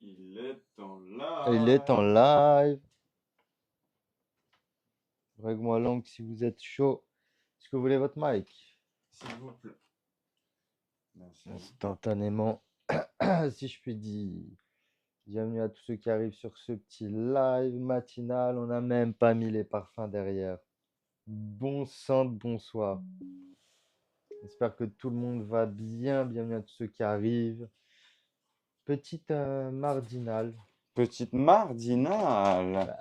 Il est en Il est en live. live. Règle-moi l'angle si vous êtes chaud. Est-ce que vous voulez votre mic? S'il vous plaît. Merci. Instantanément, si je puis dire. Bienvenue à tous ceux qui arrivent sur ce petit live matinal. On n'a même pas mis les parfums derrière. Bon sang de bonsoir. J'espère que tout le monde va bien. Bienvenue à tous ceux qui arrivent. Petite mardinale. Petite mardinale.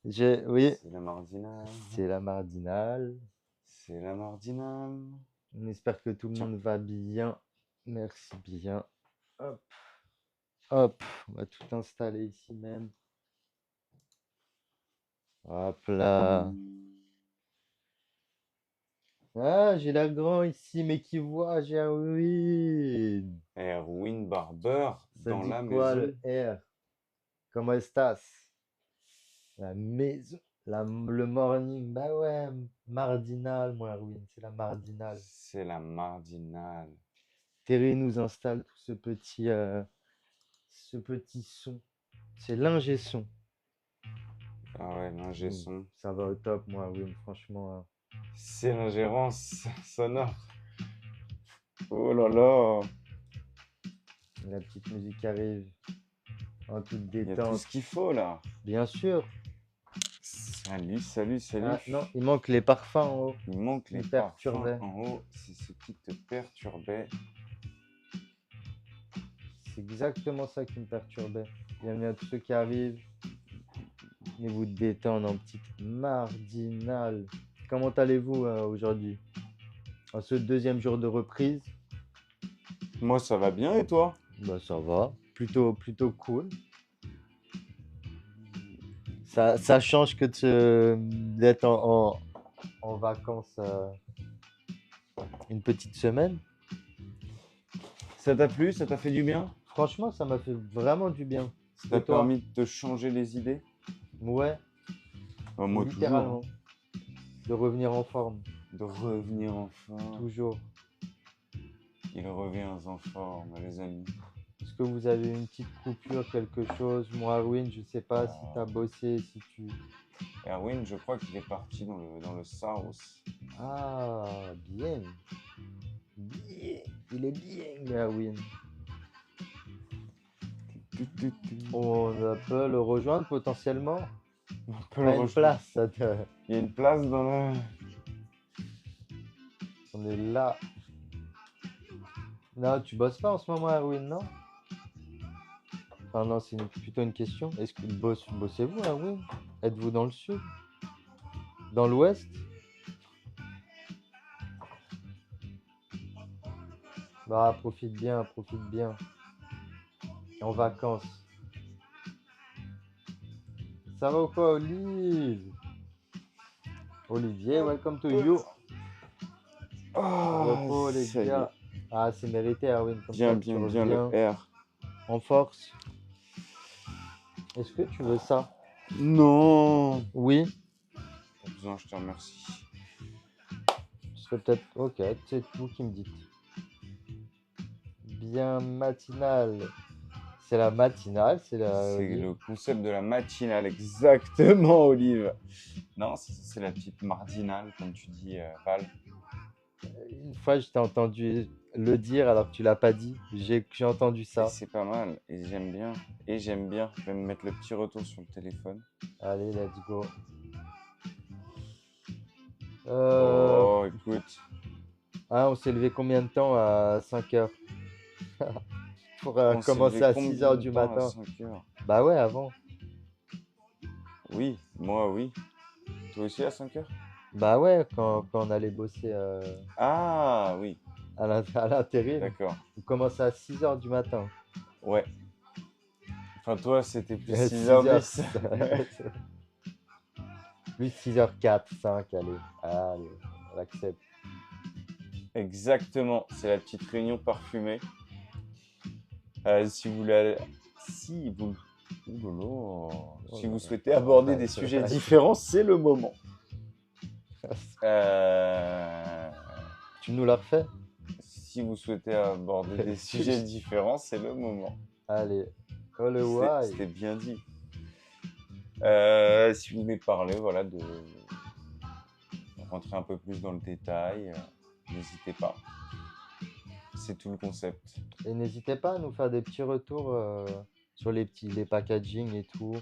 Oui, C'est la mardinale. c'est la mardinale. C'est la mardinale. On espère que tout le Tiens. monde va bien. Merci bien. Hop. Hop. On va tout installer ici même. Hop là. Ah, j'ai la grand ici, mais qui voit, j'ai Erwin. Erwin Barber Ça dans dit la quoi maison. le R? Comment estás? La maison. Le morning. Bah ouais, mardinal, moi, Erwin. C'est la mardinale. C'est la mardinale. Terry nous installe tout ce petit son. C'est l'ingé son. Ah ouais, l'ingé son. Ça va au top, moi, Erwin, franchement. C'est l'ingérence sonore. Oh là là. La petite musique arrive en toute Il y a tout détente. ce qu'il faut là. Bien sûr. Salut, salut, salut. Ah, non, il manque les parfums en haut. Il manque les me parfums perturbait. en haut. C'est ce qui te perturbait. C'est exactement ça qui me perturbait. Bienvenue à tous ceux qui arrivent. Venez vous détendre en petite mardinale. Comment allez-vous aujourd'hui? En ce deuxième jour de reprise? Moi, ça va bien et toi? Bah, ça va. Plutôt cool. Ça change que d'être en vacances une petite semaine. Ça t'a plu? Ça t'a fait du bien? Franchement, ça m'a fait vraiment du bien. Ça t'a Et toi? permis de te changer les idées? Ouais, Moi, littéralement. toujours. De revenir en forme. De revenir en forme. Toujours. Il revient en forme, les amis. Est-ce que vous avez une petite coupure, quelque chose? Moi, Erwin, je sais pas si tu as bossé, si tu... Erwin, je crois qu'il est parti dans le South. Ah, bien. Bien. Il est bien, Erwin. On peut le rejoindre potentiellement. On peut Il y le a une rejoindre. place. Il y a une place dans le... On est là. Non, tu bosses pas en ce moment, Erwin, non? Enfin, non, c'est plutôt une question. Est-ce que bossez-vous, Erwin? Êtes-vous dans le sud? Dans l'ouest? Bah, profite bien, profite bien. En vacances. Ça va ou quoi, Olivier, welcome to you. Repos, les ça y est. gars. Ah, c'est mérité, Erwin. Comme Bien, ça, bien, tu bien le reviens R. en force. Est-ce que tu veux ça? Non. Oui. Pas besoin, je te remercie. Ce serait peut-être... Ok, c'est vous qui me dites. Bien matinale. C'est la matinale, c'est la... C'est le concept de la matinale, exactement, Olive. Non, c'est la petite mardinale, comme tu dis, Val. Une fois, je t'ai entendu le dire alors que tu l'as pas dit. J'ai entendu Et ça. c'est pas mal, et j'aime bien. Et j'aime bien. Je vais me mettre le petit retour sur le téléphone. Allez, let's go. Oh, écoute. Ah, on s'est levé combien de temps à 5 heures pour On s'est commencer levé à combien 6 heures de du temps à matin? 5 heures? Bah ouais, avant. Oui, moi, oui. Toi aussi à 5 heures? Bah ouais, quand on allait bosser Ah, oui, à l'intérim, d'accord. on commençait à 6 heures du matin. Ouais. Enfin, toi, c'était plus 6h, 6h10. plus 6h04, 5, allez, on accepte. Exactement, c'est la petite réunion parfumée. Si vous voulez... Si vous... Si vous souhaitez aborder des sujets différents, c'est le moment. Tu nous la refais? Si vous souhaitez aborder des sujets différents, c'est le moment. Allez, Oh le why. C'était bien dit. Si vous voulez parler, voilà, de rentrer un peu plus dans le détail, n'hésitez pas. C'est tout le concept. Et n'hésitez pas à nous faire des petits retours sur les packaging et tout.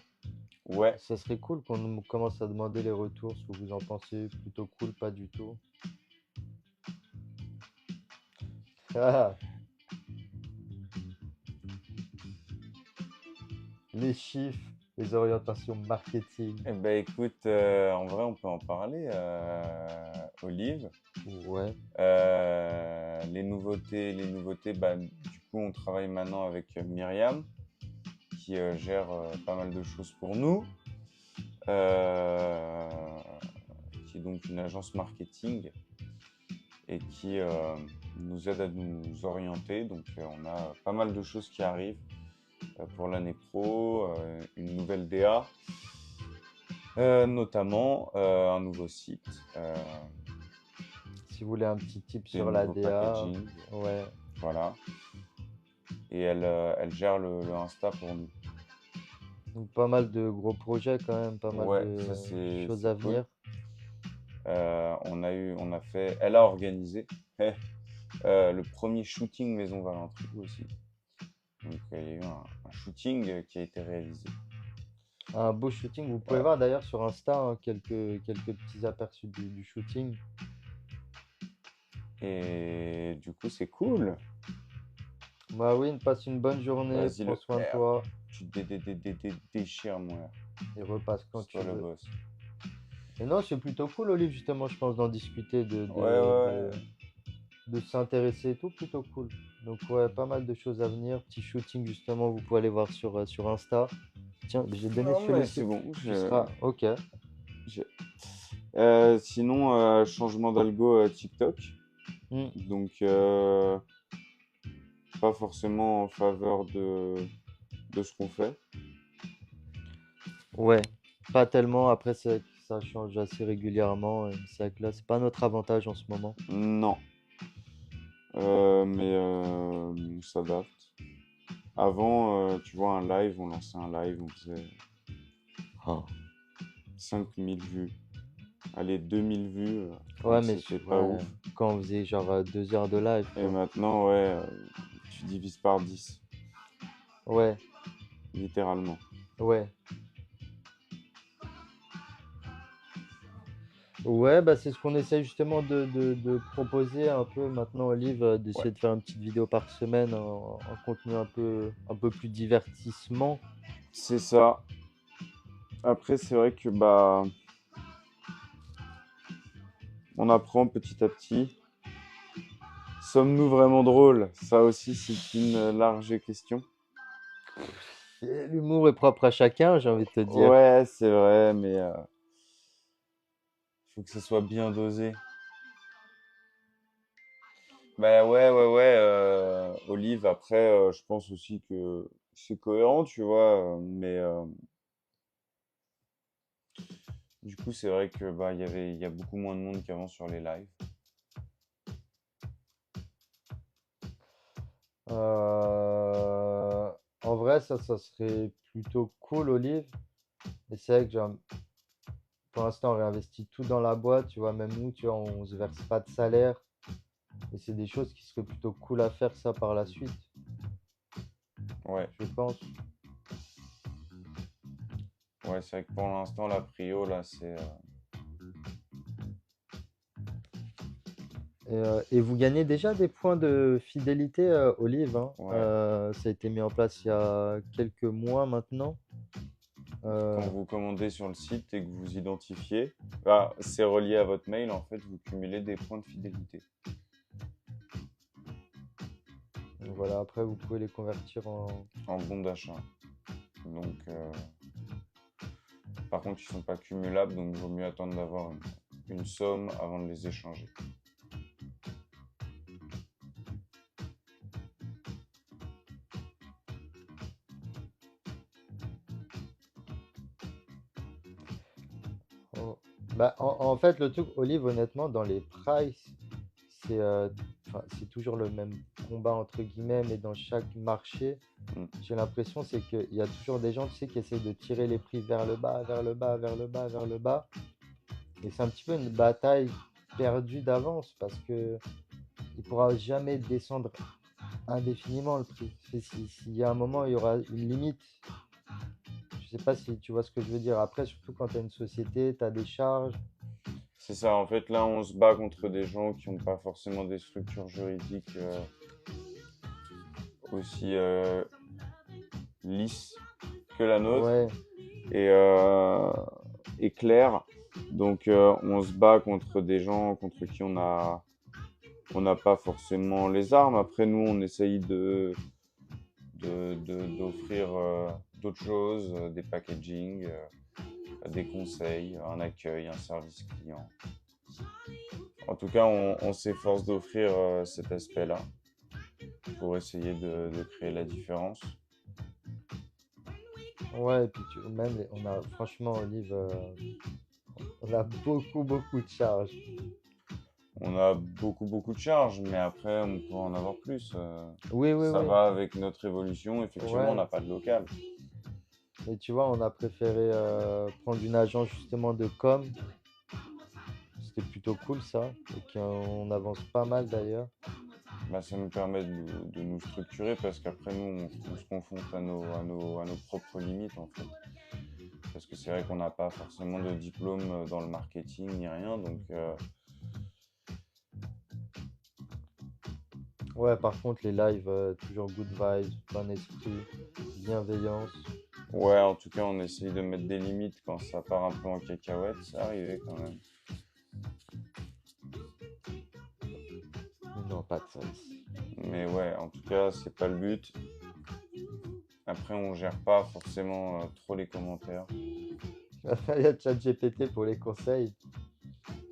Ouais, Ça serait cool qu'on nous commence à demander les retours, ce que vous en pensez. Plutôt cool, pas du tout. Ah, les chiffres, les orientations marketing. eh ben écoute, en vrai, on peut en parler, Olive. Ouais, Les nouveautés, bah, du coup, on travaille maintenant avec Myriam, qui gère pas mal de choses pour nous, euh, qui est donc une agence marketing et qui nous aide à nous orienter. Donc, on a pas mal de choses qui arrivent pour l'année pro, une nouvelle DA, notamment un nouveau site, si vous voulez un petit tip des sur la nouveaux DA, packaging, ouais. voilà. Et elle gère le Insta pour nous. Donc pas mal de gros projets quand même, pas mal Ouais, de ça c'est choses à cool. venir. Elle a organisé le premier shooting Maison Valentrou aussi. Donc il y a eu un shooting qui a été réalisé. Un beau shooting, vous pouvez Voilà. voir d'ailleurs sur Insta hein, quelques petits aperçus du shooting. Et du coup, c'est cool. Bah oui, passe une bonne journée, Vas-y, prends le soin de R. toi Tu déchires, mon R. et repasse quand C'est tu toi le veux. boss. Et non, c'est plutôt cool, Olive, justement, je pense, d'en discuter, Ouais, ouais, de s'intéresser et tout, plutôt cool. Donc ouais, pas mal de choses à venir. Petit shooting, justement, vous pouvez aller voir sur Insta. Tiens, j'ai ouais. donné Non, sur le mais c'est site. bon. Tu seras OK. J'ai- Sinon, changement d'algo TikTok. Hmm. Donc, pas forcément en faveur de ce qu'on fait. Ouais, pas tellement. Après, c'est vrai que ça change assez régulièrement. Et c'est vrai que là, c'est pas notre avantage en ce moment. Non. Mais on s'adapte. Avant, tu vois, un live, on lançait un live, on faisait Ah. 5000 vues. Allez, 2000 vues, Ouais, quand c'était pas ouais, ouf. quand on faisait genre 2 heures de live, Et quoi. maintenant, ouais, tu divises par 10, Ouais, littéralement. ouais. Ouais, bah c'est ce qu'on essaie justement de proposer un peu maintenant, Olive, Ouais, d'essayer de faire une petite vidéo par semaine en contenu un peu plus divertissement. c'est ça. Après, c'est vrai que bah, on apprend petit à petit. Sommes-nous vraiment drôles? Ça aussi, c'est une large question. Et l'humour est propre à chacun, j'ai envie de te dire. Ouais, c'est vrai, mais faut que ça soit bien dosé. Bah ouais, Olive, après, je pense aussi que c'est cohérent, tu vois, mais du coup, c'est vrai que bah, il y a beaucoup moins de monde qu'avant sur les lives. En vrai, ça serait plutôt cool, Olive. Et c'est vrai que genre, pour l'instant, on réinvestit tout dans la boîte, tu vois, même nous, tu vois, on se verse pas de salaire. Et c'est des choses qui seraient plutôt cool à faire ça par la suite, Ouais, je pense. ouais, c'est vrai que pour l'instant, la prio, là, c'est... Et vous gagnez déjà des points de fidélité, Olive, hein. Ouais, Ça a été mis en place il y a quelques mois maintenant. quand Euh, vous commandez sur le site et que vous identifiez, bah, c'est relié à votre mail, en fait, vous cumulez des points de fidélité. donc voilà, après, vous pouvez les convertir en... En bon d'achat. Donc, par contre, ils sont pas cumulables, donc il vaut mieux attendre d'avoir une somme avant de les échanger. Bah, en fait, le truc, Olive, honnêtement, dans les prices, c'est enfin, c'est toujours le même combat entre guillemets, mais dans chaque marché, Mm. j'ai l'impression c'est qu'il y a toujours des gens, tu sais, qui essayent de tirer les prix vers le bas, vers le bas, vers le bas, vers le bas. Et c'est un petit peu une bataille perdue d'avance parce que il pourra jamais descendre indéfiniment le prix. S'il y a un moment, il y aura une limite. Je sais pas si tu vois ce que je veux dire. Après, surtout quand tu as une société, tu as des charges. C'est ça, en fait, là, on se bat contre des gens qui n'ont pas forcément des structures juridiques aussi lisses que la nôtre Ouais, et, euh, et claires. Donc, on se bat contre des gens contre qui on n'a pas forcément les armes. Après, nous, on essaye d'offrir d'autres choses, des packaging, des conseils, un accueil, un service client. En tout cas, on s'efforce d'offrir cet aspect-là pour essayer de créer la différence. ouais, et puis même, on a, franchement, Olive, on a beaucoup, beaucoup de charges. On a beaucoup de charges, mais après, on peut en avoir plus. Oui, oui, Ça oui. va avec notre évolution. Effectivement, on Ouais. n'a pas de local. Et tu vois, on a préféré prendre une agence justement de com. C'était plutôt cool ça. Et qu'on avance pas mal d'ailleurs. Bah, ça nous permet de nous structurer parce qu'après, nous, on se confronte à nos propres limites, en fait. Parce que c'est vrai qu'on n'a pas forcément de diplôme dans le marketing ni rien. Donc, Ouais, par contre, les lives, toujours good vibes, bon esprit, bienveillance. ouais, en tout cas, on essaye de mettre des limites quand ça part un peu en cacahuète. C'est arrivé quand même. Mais non, pas de ça ici. Mais ouais, en tout cas, c'est pas le but. Après, on gère pas forcément trop les commentaires. Il y a ChatGPT pour les conseils.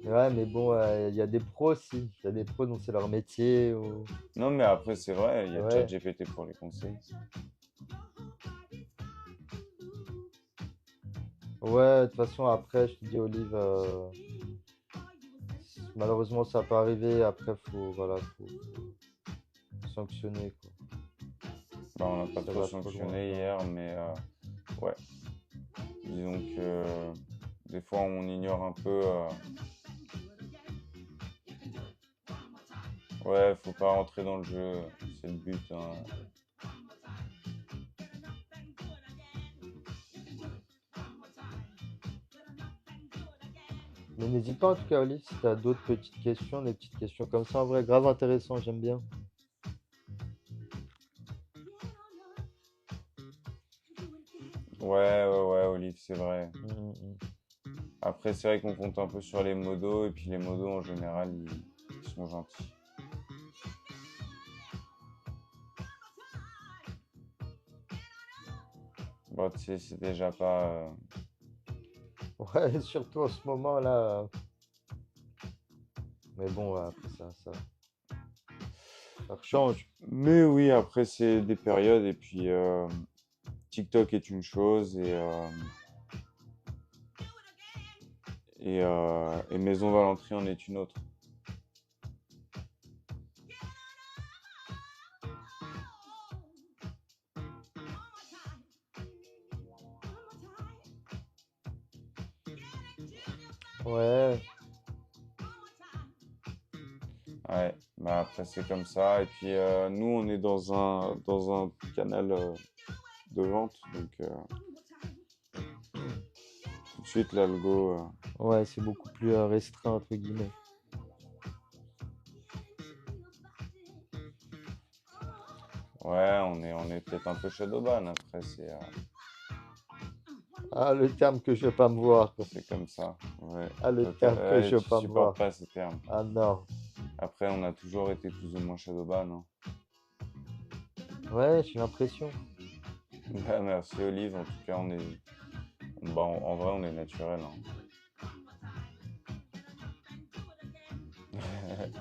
Ouais, mais bon, il y a des pros aussi. Il y a des pros dont c'est leur métier. Ou... Non, mais après, c'est vrai, il y a Ouais. ChatGPT pour les conseils. Ouais, de toute façon, après, je te dis, Olive, malheureusement, ça peut arriver. Après, voilà, faut sanctionner, quoi. Bah, on n'a pas Ça trop va trop loin. sanctionné hier, mais ouais. Disons que des fois, on ignore un peu. Ouais, faut pas rentrer dans le jeu, c'est le but, hein. Mais n'hésite pas en tout cas, Olive, si tu as d'autres petites questions, des petites questions comme ça, en vrai, grave intéressant, j'aime bien. Ouais, Olive, c'est vrai. Mm, mm. Après, c'est vrai qu'on compte un peu sur les modos, et puis les modos, en général, ils sont gentils. Bon, tu sais, c'est déjà pas. Ouais, surtout en ce moment-là. Mais bon, ouais, après ça change. Mais oui, après, c'est des périodes, et puis TikTok est une chose, et Maison Valentry en est une autre. Ouais, Ouais, bah après, c'est comme ça. Et puis, nous, on est dans un canal de vente, donc tout de suite, l'algo. ouais, c'est beaucoup plus restreint, entre guillemets. Ouais, on est peut-être un peu shadowban. Après, Ah, le terme que je veux pas me voir, quoi. c'est comme ça. Ouais. Ah, le Toi, terme que je veux tu pas me voir. supportes pas ce terme. Ah non. Après, on a toujours été plus ou moins shadowban, hein. Ouais, j'ai l'impression. Bah, merci Olive, en tout cas, bah, en vrai, on est naturel,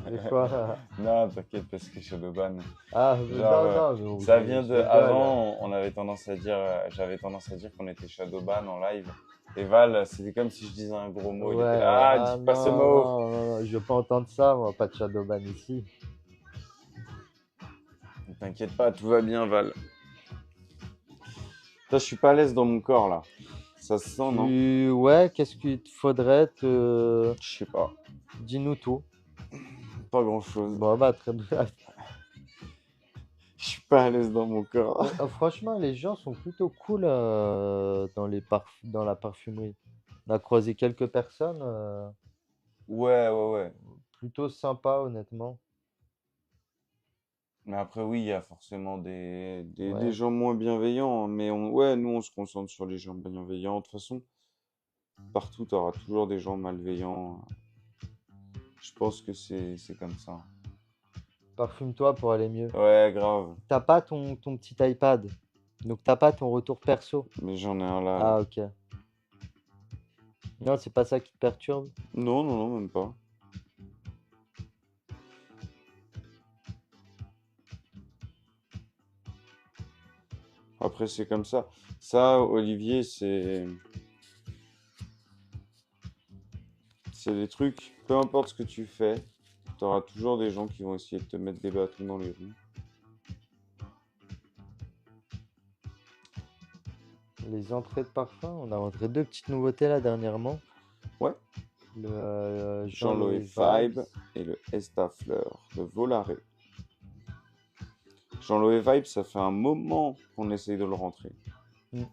Des fois. Non, t'inquiète, parce que shadowban. Ah, Genre, non, non, mais bon, ça vient je de. rigole. Avant, on avait tendance à dire, j'avais tendance à dire qu'on était shadowban en live. Et Val, c'était comme si je disais un gros mot. Il était Ouais, là, ah, ah dis pas ce non, mot. non, non, non, je veux pas entendre ça, moi, pas de Shadowban ici. T'inquiète pas, tout va bien, Val. Putain, je suis pas à l'aise dans mon corps, là. Ça se sent, non? Ouais, qu'est-ce qu'il te faudrait te... Je sais pas. Dis-nous tout. Pas grand-chose. Bon, bah, très bien. Je suis pas à l'aise dans mon corps. Franchement, les gens sont plutôt cool dans la parfumerie. On a croisé quelques personnes Ouais. plutôt sympas, honnêtement. Mais après, oui, il y a forcément des Ouais. gens moins bienveillants, hein. Mais ouais, nous, on se concentre sur les gens bienveillants. De toute façon, partout, tu auras toujours des gens malveillants. Je pense que c'est comme ça. Parfume-toi pour aller mieux. Ouais, grave. T'as pas ton petit iPad. Donc t'as pas ton retour perso. Mais j'en ai un là. Ah, ok. Non, c'est pas ça qui te perturbe. Non, même pas. Après, c'est comme ça. Ça, Olivier, c'est des trucs, peu importe ce que tu fais, tu auras toujours des gens qui vont essayer de te mettre des bâtons dans les roues. Les entrées de parfum, on a rentré deux petites nouveautés là dernièrement. Ouais, Le Jean-Loé Vibe et le Estafleur de Volare. Jean-Loé Vibe, ça fait un moment qu'on essaye de le rentrer. Mm.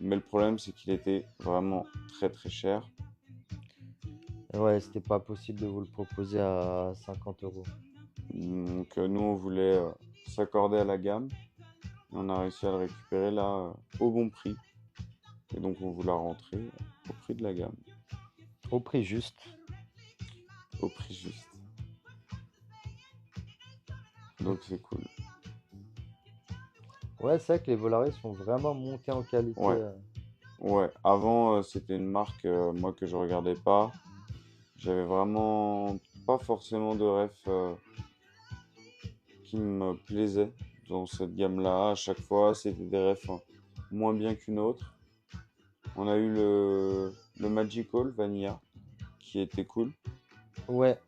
Mais le problème, c'est qu'il était vraiment très très cher. Ouais, c'était pas possible de vous le proposer à 50 euros. Donc nous, on voulait s'accorder à la gamme. Et on a réussi à le récupérer là au bon prix. Et donc on vous l'a rentré au prix de la gamme. Au prix juste. Au prix juste. Donc c'est cool. Ouais, c'est vrai que les Volaris sont vraiment montés en qualité. Ouais. Ouais, avant c'était une marque moi que je regardais pas. J'avais vraiment pas forcément de ref qui me plaisait dans cette gamme-là. À chaque fois, c'était des refs moins bien qu'une autre. On a eu le Magical Vanilla qui était cool. Ouais,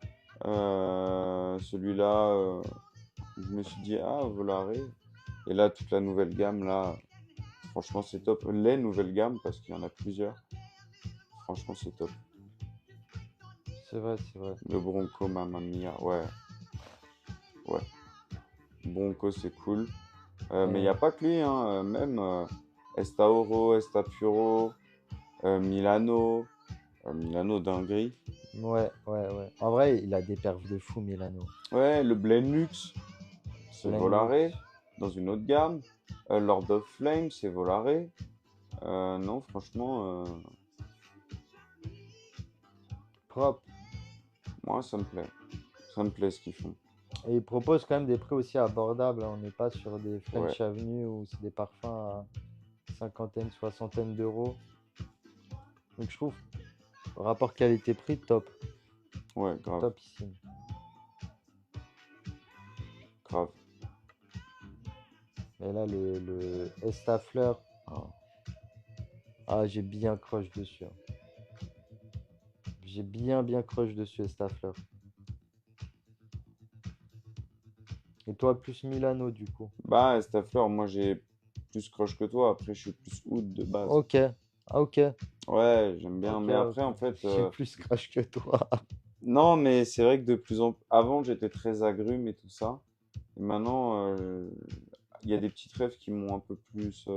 Celui-là, je me suis dit, ah, Volare. Et là, toute la nouvelle gamme, là, franchement, c'est top. Les nouvelles gammes, parce qu'il y en a plusieurs. Franchement, c'est top. c'est vrai, c'est vrai. Le Bronco Mamma Mia, ouais. Ouais. Bronco, c'est cool. Mais il n'y a pas que lui, hein. Même Estaoro, Estapuro, Milano. Milano dinguerie. Ouais. En vrai, il a des perfs de fou, Milano. Ouais, le Blend c'est Plein Volare. luxe. Dans une autre gamme. Lord of Flame, c'est Volare. Non, franchement, Propre. moi, ça me plaît. Ça me plaît ce qu'ils font. Et ils proposent quand même des prix aussi abordables, hein. On n'est pas sur des Ouais, French Avenue où c'est des parfums à cinquantaine, soixantaine d'euros. Donc je trouve, rapport qualité-prix, top. ouais, grave, Topissime. grave. Et là, le Estafleur. Ah, j'ai bien crush dessus, hein. J'ai bien crush dessus, Estafleur. Et toi, plus Milano, du coup. Bah, Estafleur, moi, j'ai plus crush que toi. Après, je suis plus oud de base. Ok. Ah, ok. Ouais, j'aime bien. Ok, Mais après, en ok. fait, J'ai plus crush que toi. non, mais c'est vrai que de plus en plus. Avant, j'étais très agrume et tout ça. Et maintenant, il y a des petites rêves qui m'ont un peu plus,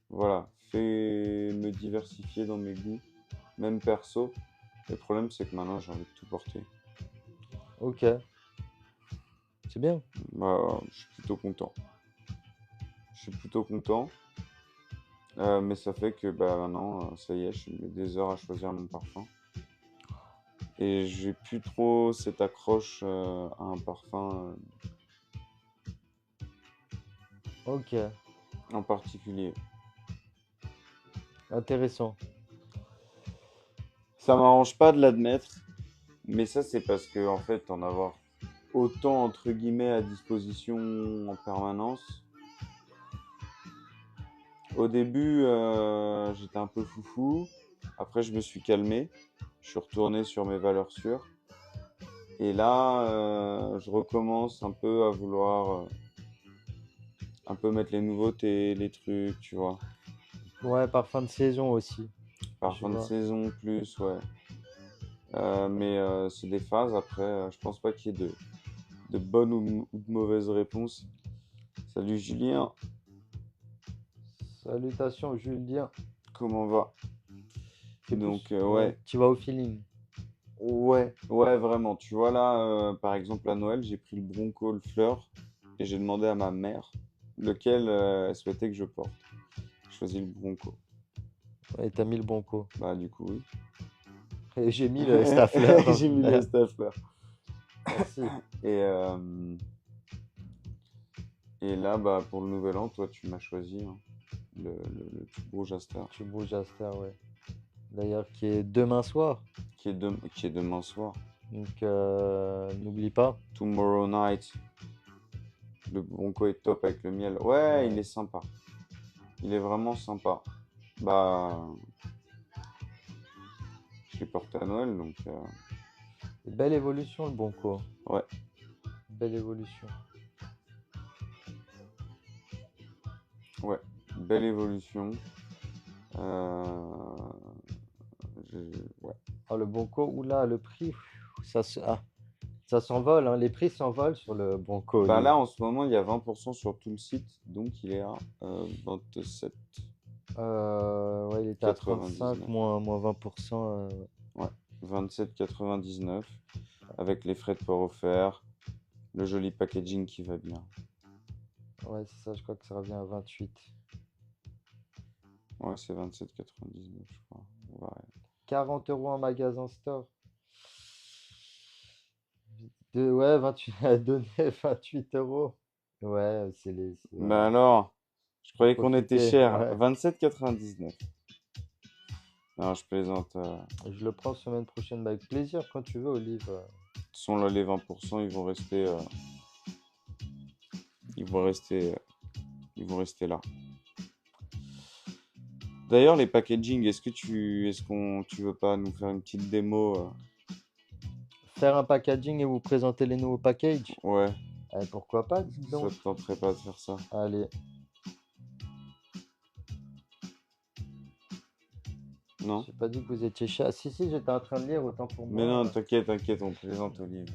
voilà, fait me diversifier dans mes goûts, même perso. Le problème, c'est que maintenant, j'ai envie de tout porter. Ok. C'est bien. Bah, je suis plutôt content. Je suis plutôt content. Mais ça fait que bah, maintenant, ça y est, je mets des heures à choisir mon parfum. Et j'ai plus trop cette accroche à un parfum Ok. en particulier. Intéressant. Ça m'arrange pas de l'admettre, mais ça c'est parce que en fait, en avoir autant entre guillemets à disposition en permanence. Au début, j'étais un peu foufou. Après, je me suis calmé. Je suis retourné sur mes valeurs sûres. Et là, je recommence un peu à vouloir un peu mettre les nouveautés, les trucs, tu vois. Ouais, par fin de saison aussi. Par Je fin de vois. saison, plus, ouais. Mais c'est des phases. Après, je pense pas qu'il y ait de bonnes ou de mauvaises réponses. Salut Julien, Salutations, Julien. comment va? C'est Donc, plus. Ouais, ouais. tu vas au feeling. Ouais, ouais, vraiment. Tu vois, là, par exemple, à Noël, j'ai pris le Bronco, le Fleur, et j'ai demandé à ma mère lequel elle souhaitait que je porte. J'ai choisi le Bronco. Et t'as mis le bon coup. Bah, du coup, oui. Et j'ai mis le Staffler. J'ai mis le Staffler. Merci. Et, euh, et là, bah, pour le nouvel an, toi, tu m'as choisi hein, le Turbo Jaster, Tu bouges à Star, ouais. D'ailleurs, qui est demain soir. qui est demain soir. Donc, n'oublie pas. Tomorrow night. Le Bronco est top avec le miel. Ouais, Ouais. il est sympa. Il est vraiment sympa. Bah, je l'ai porté à Noël, donc Belle évolution, le bon coup. ouais, Belle évolution. ouais, belle évolution. Euh, ouais. Oh, le bon coup, oula, le prix, ça s'envole, hein. Les prix s'envolent sur le bon coup. Bah là, en ce moment, il y a 20% sur tout le site, donc il est à 27,99. Ouais, il était à 35, moins 20%. Ouais, 27,99 avec les frais de port offerts, le joli packaging qui va bien. Ouais, c'est ça, je crois que ça revient à 28. Ouais, c'est 27,99, je crois. Ouais. 40 € en magasin store. Ouais, 28, à donner 28 €. Ouais, Bah alors, je croyais qu'on était profiter. cher. Ouais. 27,99. Non, je plaisante. Je le prends semaine prochaine, bah, avec plaisir, quand tu veux, Olive. Sont là les 20%, ils vont rester, ils vont rester là. D'ailleurs, les packaging, tu veux pas nous faire une petite démo Faire un packaging et vous présenter les nouveaux packages. Ouais, Pourquoi pas, dis ça donc. te tenterait pas de faire ça? Allez, Non? j'ai pas dit que vous étiez chat. Si, si, j'étais en train de lire, autant pour Mais moi. non, t'inquiète, t'inquiète, on plaisante, Olive.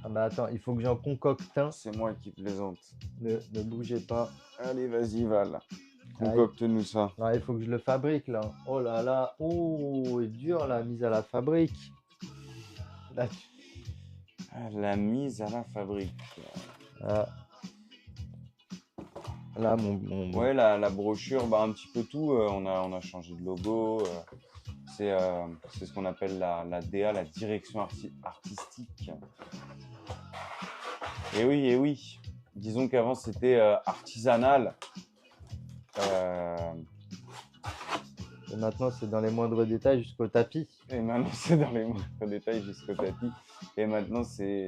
Ah bah attends, il faut que j'en concocte un. C'est moi qui plaisante. Ne bougez pas. Allez, vas-y, Val. Aïe. Concocte-nous ça. Non, il faut que je le fabrique là. Oh là là. Oh, il est dur la mise à la fabrique. Là, La mise à la fabrique. ah. Là, Ouais, la brochure, bah, un petit peu tout. On a changé de logo. C'est ce qu'on appelle la DA, la direction artistique. Et oui. Disons qu'avant, c'était artisanal. Et maintenant, c'est dans les moindres détails jusqu'au tapis. Et maintenant, c'est dans les moindres détails jusqu'au tapis. Et maintenant, c'est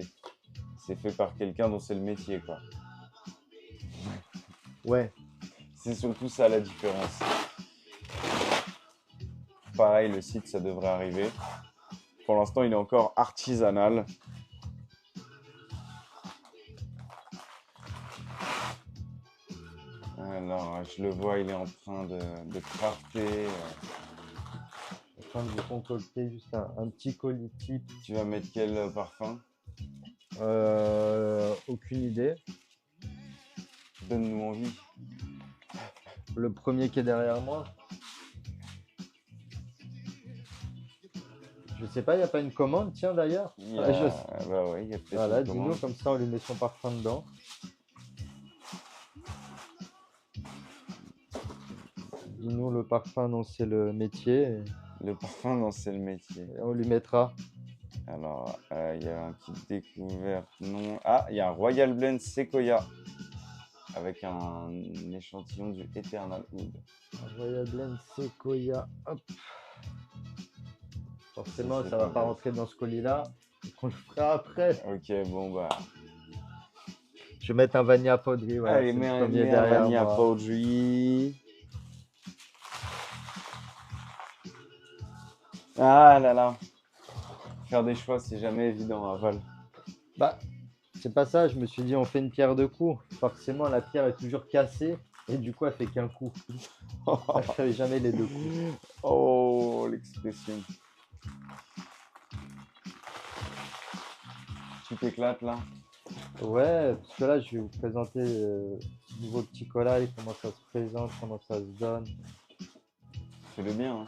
fait par quelqu'un dont c'est le métier, quoi. Ouais. C'est surtout ça la différence. Pareil, le site, ça devrait arriver. Pour l'instant, il est encore artisanal. Alors, je le vois, il est en train de crafter. En train de concocter juste un petit colis type. Tu vas mettre quel parfum? Aucune idée. Donne-nous envie. Le premier qui est derrière moi. Je sais pas, il n'y a pas une commande, tiens d'ailleurs. Bah ouais, il y a peut-être Voilà, une dis-nous, commande. comme ça on lui met son parfum dedans. Dis-nous le parfum dont c'est le métier. Le parfum, non, c'est le métier. Et on lui mettra. Alors, il y a un petit découverte. Non. Ah, il y a un Royal Blend Sequoia avec un échantillon du Eternal Wood. Un Royal Blend Sequoia. Hop. Forcément, C'est ça va pas pas mal. rentrer dans ce colis-là. On le fera après. Ok, bon bah. Je vais mettre un Vanilla Powdery. Voilà, Allez, c'est le mets premier un derrière Vanilla moi. Powdery. Ah là là. Faire des choix, c'est jamais évident à Val. Bah, C'est pas ça, je me suis dit, on fait une pierre deux coups. Forcément, la pierre est toujours cassée et du coup, elle fait qu'un coup. Elle fait jamais les deux coups. Oh, l'expression. Tu t'éclates là? Ouais, parce que là, je vais vous présenter ce nouveau petit collail, comment ça se présente, comment ça se donne. Fais-le bien, hein.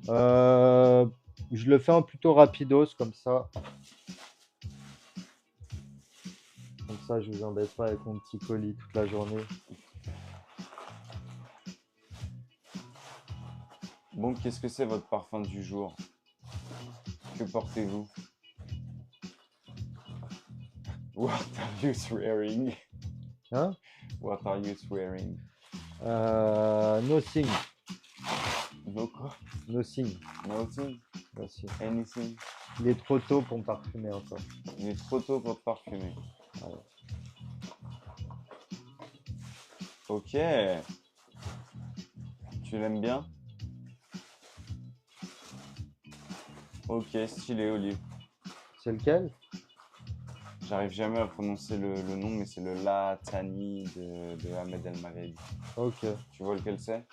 Euh, je le fais en plutôt rapidos, comme ça. Comme ça, je vous embête pas avec mon petit colis toute la journée. Bon, qu'est-ce que c'est votre parfum du jour? Que portez-vous? What are you swearing? Hein? What are you swearing? Nothing. No quoi? Nothing. Nothing? Nothing. Anything? Il est trop tôt pour me parfumer encore. Il est trop tôt pour te parfumer. Voilà. Ok. Tu l'aimes bien? Ok, stylé, Olive. C'est lequel? J'arrive jamais à prononcer le nom, mais c'est le La Thani de Ahmed El Maghribi. Ok. Tu vois lequel c'est?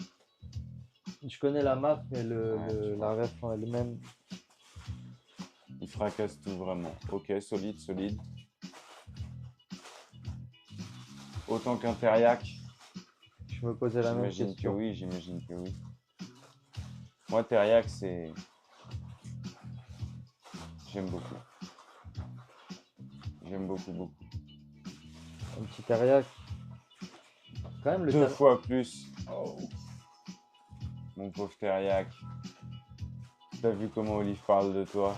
Je connais la marque, mais Ouais, tu la vois. ref en elle-même. Il fracasse tout vraiment. Ok, solide, solide. Autant qu'un Teriac. Je me posais la même J'imagine que question. oui, j'imagine que oui. Moi, Teriac, c'est... J'aime beaucoup. J'aime beaucoup, beaucoup. Un petit Teriac. Quand même, le Deux Teriac. fois plus. Oh. Mon pauvre Teriac. T'as vu comment Olive parle de toi?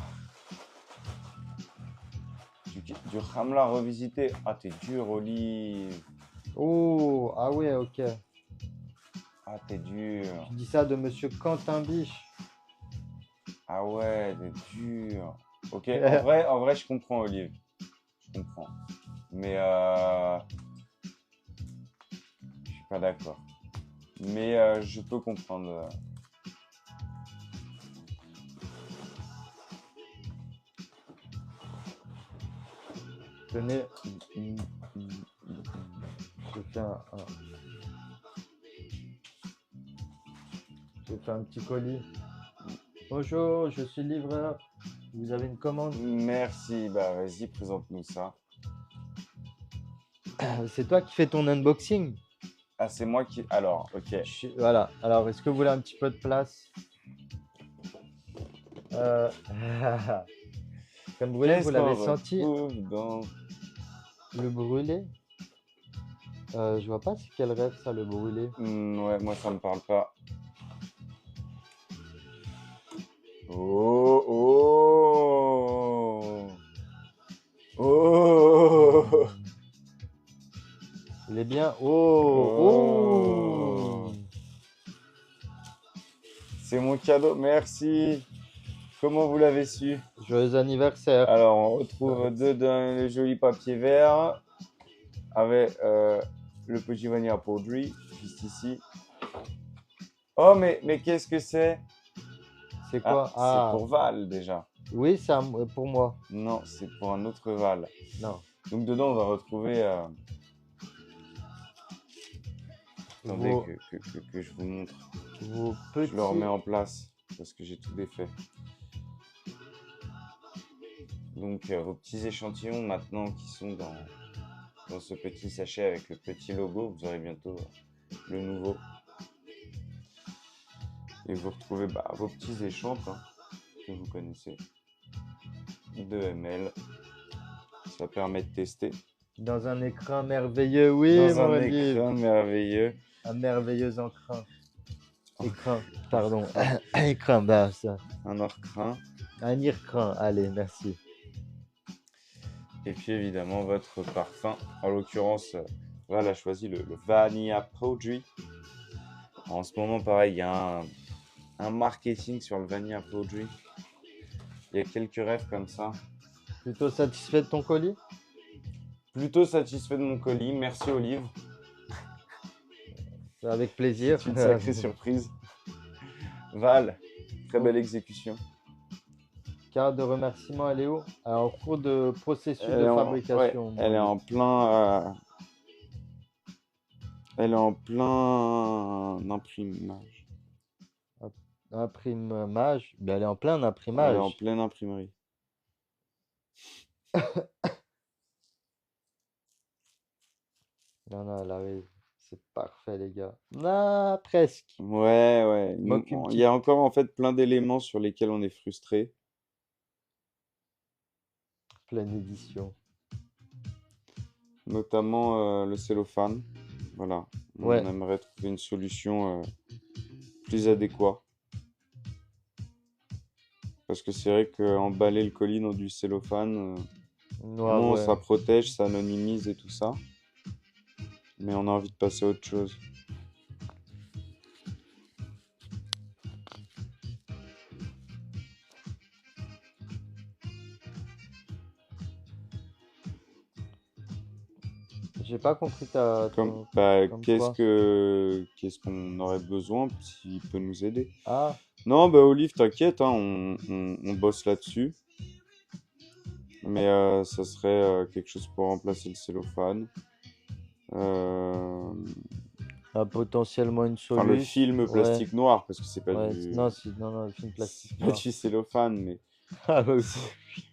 Du Hamla revisité. Ah, t'es dur, Olive. Oh, ah ouais, ok. Ah, t'es dur. Tu dis ça de monsieur Quentin Biche. Ah ouais, t'es dur. Ok, Je en vrai, je comprends, Olive. Je comprends. Mais je suis pas d'accord. Mais je peux comprendre. Tenez, Mm, mm, mm, je fais je fais un petit colis. Bonjour, je suis livreur. Vous avez une commande? Merci, bah vas-y, présente-nous ça. C'est toi qui fais ton unboxing? Ah, c'est moi qui... Alors, ok. Voilà. Alors, est-ce que vous voulez un petit peu de place? Euh, Comme brûlé, vous Qu'est-ce qu'on l'avez senti? retrouve dans... Le brûlé? Je vois pas c'est quel rêve ça, le brûlé. Ouais, moi, ça me parle pas. Oh, oh, oh, Il est bien. Oh, oh. oh. C'est mon cadeau, merci. Comment vous l'avez su? Joyeux anniversaire. Alors, on retrouve dedans le joli papier vert avec le petit Vanilla Powdery, juste ici. Oh, mais qu'est-ce que c'est? C'est Ah, quoi? c'est Ah, pour Val déjà. oui, c'est pour moi. Non, c'est pour un autre Val. Non. Donc dedans, on va retrouver... Attendez Vos, que je vous montre. vos Je le remets petits. en place parce que j'ai tout défait. Donc vos petits échantillons maintenant qui sont dans ce petit sachet avec le petit logo, vous aurez bientôt le nouveau. Et vous retrouvez vos petits échantillons que vous connaissez. 2 ml. Ça permet de tester. Dans un écran merveilleux, oui, Dans mon un livre. écran merveilleux. Un merveilleux écran, pardon. Écran, bah ça. Un écran. Un écran, allez, merci. Et puis évidemment votre parfum. En l'occurrence, Val a choisi le Vanilla Powdery. En ce moment, pareil, il y a un marketing sur le Vanilla Powdery. Il y a quelques rêves comme ça. Plutôt satisfait de ton colis? Plutôt satisfait de mon colis. Merci Olive. Avec plaisir. C'est une sacrée surprise. Val, très belle exécution. carte de remerciement, elle est où? Elle est en cours de processus Elle de est ouais, fabrication, mon livre. elle est en plein imprimage. Imprimage, ben elle est en plein Elle est en imprimage. pleine imprimerie. Non, non, elle arrive. C'est parfait, les gars. Ah, presque. Ouais, ouais. Manque une Il y petite a encore en fait plein d'éléments sur lesquels on est frustré, pleine édition. notamment le cellophane. Voilà. On Ouais, aimerait trouver une solution plus adéquate. Parce que c'est vrai qu'emballer le colis dans du cellophane, noir, bon, ouais. ça protège, ça anonymise et tout ça. Mais on a envie de passer à autre chose. J'ai pas compris ta, Comme, ton, bah, comme quoi. qu'est-ce qu'on aurait besoin s'il peut nous aider? Ah, Non, bah Olive, t'inquiète, hein, on bosse là-dessus. Mais ça serait quelque chose pour remplacer le cellophane. Euh, potentiellement une Enfin, le soluce. film Ouais, plastique noir, parce que ouais. Non, si, non, non, le film plastique c'est pas noir. du cellophane, mais Ah, ouais,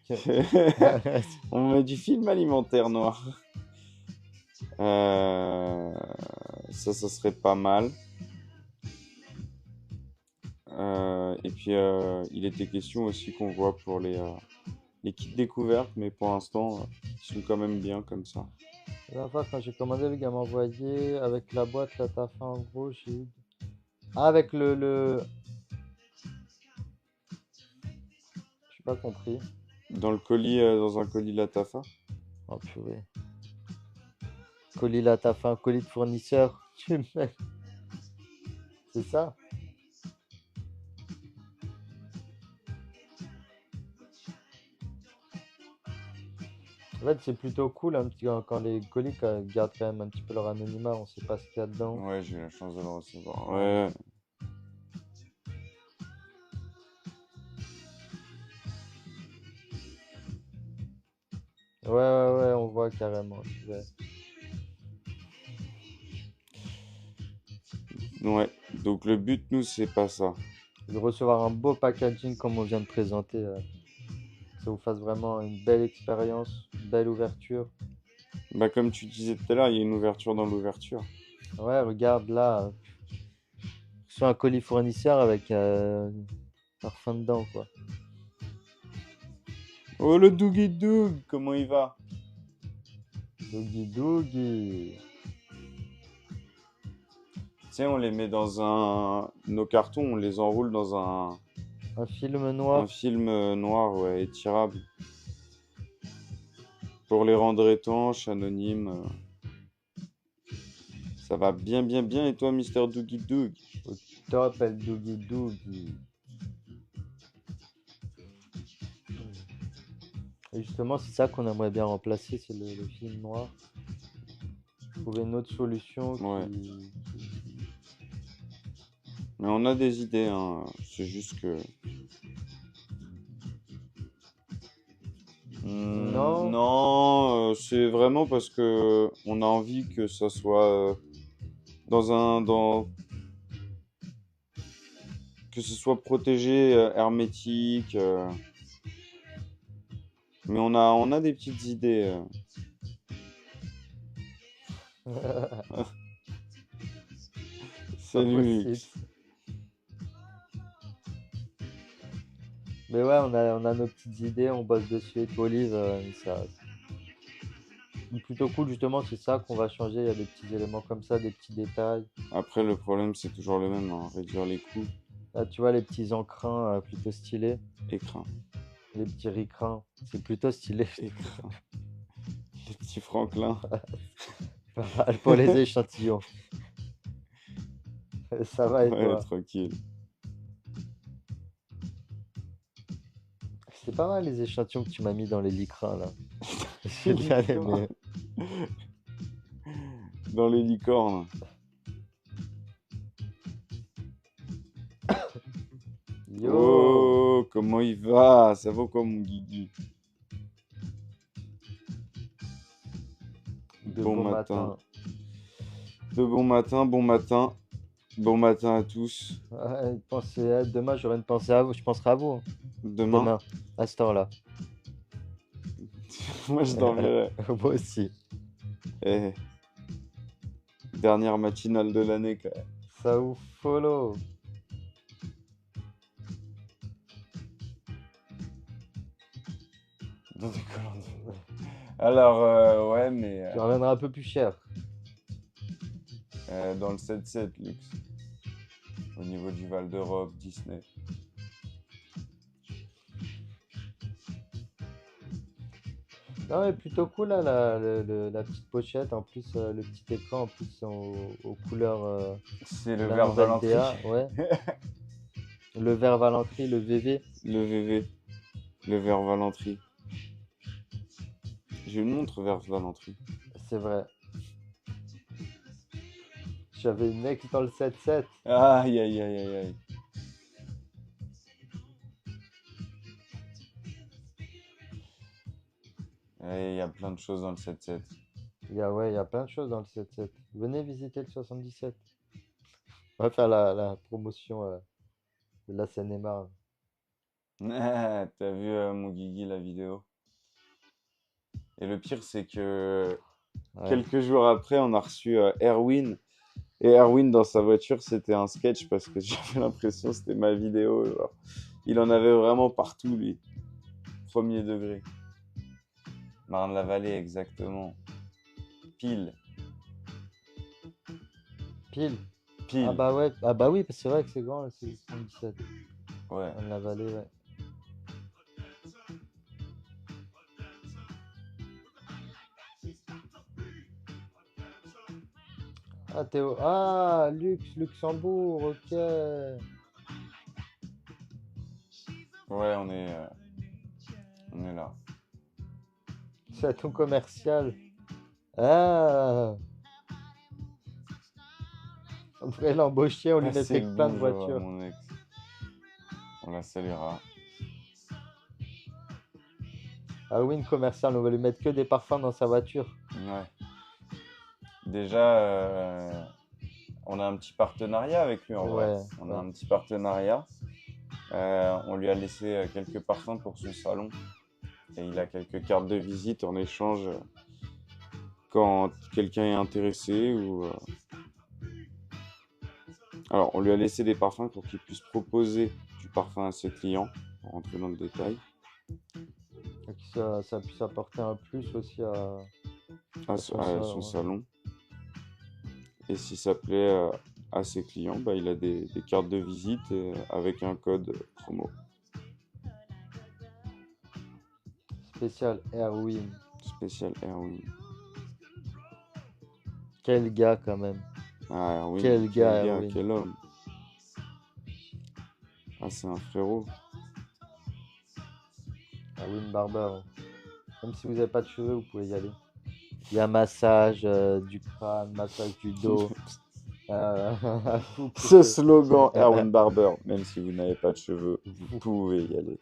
putain. on met du film alimentaire noir. Euh, ça serait pas mal. Et puis, il était question aussi qu'on voit pour les kits découvertes, mais pour l'instant, ils sont quand même bien comme ça. La dernière fois, quand j'ai commandé, le gars m'a envoyé avec la boîte, là, t'as fait en gros, j'ai eu. Ah, avec le. J'ai pas compris. Dans le colis, dans un colis Latafa. Oh, purée. Colis là, t'as fait un colis de fournisseur. C'est ça? En fait, c'est plutôt cool un petit, quand les colis gardent quand même un petit peu leur anonymat, on sait pas ce qu'il y a dedans. Ouais, j'ai eu la chance de le recevoir. Ouais. Ouais, Ouais, ouais, ouais, on voit carrément. Ouais. ouais. Donc le but, nous, c'est pas ça. De recevoir un beau packaging comme on vient de présenter, que ça vous fasse vraiment une belle expérience, une belle ouverture. Bah, comme tu disais tout à l'heure, il y a une ouverture dans l'ouverture. Ouais, regarde là, sur un colis fournisseur avec parfum dedans, quoi. Oh, le Doogie Doog, comment il va? Doogie Doogie. Tu sais, on les met dans nos cartons, on les enroule dans Un film un noir. film noir, ouais, étirable. Pour les rendre étanches, anonymes. Ça va bien, bien, bien. Et toi, Mister Doogie Doog? Au top, elle Doogie Doogie. Et justement, c'est ça qu'on aimerait bien remplacer, c'est le film noir. Trouver une autre solution Ouais. qui... Mais on a des idées, hein. C'est juste que... Non, Non, c'est vraiment parce que on a envie que ça soit que ce soit protégé, hermétique. Mais on a des petites idées. pas Salut, possible. X. Mais ouais, on a nos petites idées, on bosse dessus avec Olive. Ça, c'est plutôt cool, justement, c'est ça qu'on va changer. Il y a des petits éléments comme ça, des petits détails. Après, le problème, c'est toujours le même, hein, réduire les coûts. Là, tu vois, les petits encrins plutôt stylés. Écrin. Les petits ricrins, c'est plutôt stylé. Écrin. Les petits Franklin. Pas mal pour les échantillons. Ça va et Ouais, toi? tranquille. C'est pas mal les échantillons que tu m'as mis dans les licrins là. J'ai bien aimé. Dans les licornes. Yo! Oh, comment il va? Ça va quoi, mon Guigui? De Bon bon matin. matin. De bon matin, bon matin. Bon matin à tous. Ouais, demain, j'aurai une pensée à vous. Je penserai à vous. Demain, Demain, à cette heure-là. moi je dormirai. Moi aussi. Eh, dernière matinale de l'année, quand même. Ça vous follow. Dans des Koh-Lanta. Alors, ouais, mais Tu reviendras un peu plus cher. dans le 7-7, Lux. Au niveau du Val d'Europe, Disney. Non, mais plutôt cool là, la petite pochette. En plus, le petit écran en plus aux couleurs C'est de le la verre nouvelle Valentry. DA. Ouais. Le vert Valentry, le VV. Le VV. Le verre Valentry. J'ai une montre verre Valentry. C'est vrai. J'avais une ex dans le 7-7. Aïe, aïe, aïe, aïe, aïe. Il y a plein de choses dans le 7-7. Ouais, il y a plein de choses dans le 7-7. Venez visiter le 77. On va faire la promotion de la Seine-et-Marne. Ah, t'as vu mon Guigui la vidéo? Et le pire, c'est que Ouais. quelques jours après, on a reçu Erwin. Et Erwin, dans sa voiture, c'était un sketch parce que j'avais l'impression que c'était ma vidéo. Genre. Il en avait vraiment partout, lui. Premier degré. Marne-la-Vallée, exactement. Pile. Pile. Pile. Ah bah ouais. Ah bah oui, c'est vrai que c'est grand, c'est le 77. Ouais. On l'a vallée, ouais. Ah Théo. Ah, Luxembourg, ok. Ouais, on est là. C'est ton commercial. Ah. On pourrait l'embaucher, on lui Passez mettrait le plein de bonjour à voitures. mon ex. On la saluera. Ah oui, une commerciale, on va lui mettre que des parfums dans sa voiture. Ouais. Déjà, on a un petit partenariat avec lui en vrai. Ouais, On a ouais. un petit partenariat. On lui a laissé quelques parfums pour son salon. Et il a quelques cartes de visite en échange quand quelqu'un est intéressé ou. Alors, on lui a laissé des parfums pour qu'il puisse proposer du parfum à ses clients, pour rentrer dans le détail, Et que ça puisse apporter un plus aussi à son son salon. salon. Et si ça plaît à ses clients, bah, il a des cartes de visite avec un code promo. Spécial Erwin. Spécial Erwin. Quel gars quand même. Ah, Erwin, Quel gars, gars, Erwin. quel homme. Ah, c'est un frérot. Erwin Barber. Même si vous n'avez pas de cheveux, vous pouvez y aller. Il y a massage du crâne, massage du dos. Ce slogan, Erwin Barber, même si vous n'avez pas de cheveux, vous pouvez y aller.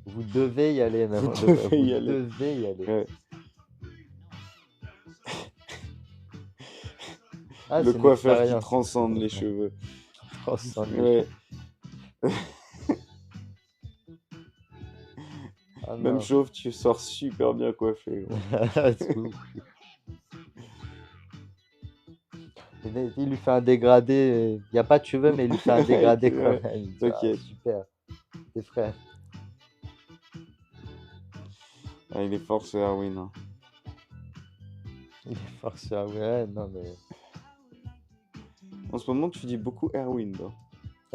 Vous devez y aller, même. Vous devez y aller. Devez y aller. Ouais. Ah, Le c'est une coiffeur qui expérience. transcende les cheveux. Transcende les Ouais. Ah, Même non. chauve, tu sors super bien coiffé. Gros. C'est ouf. Il lui fait un dégradé. Il n'y a pas de cheveux, mais il lui fait un dégradé quand Ouais, même. Il dit, t'inquiète. ah, super. Tes frères. Ah, il est fort ce Erwin. Hein. Il est fort sur ouais, non mais. En ce moment, tu dis beaucoup Erwin. Là.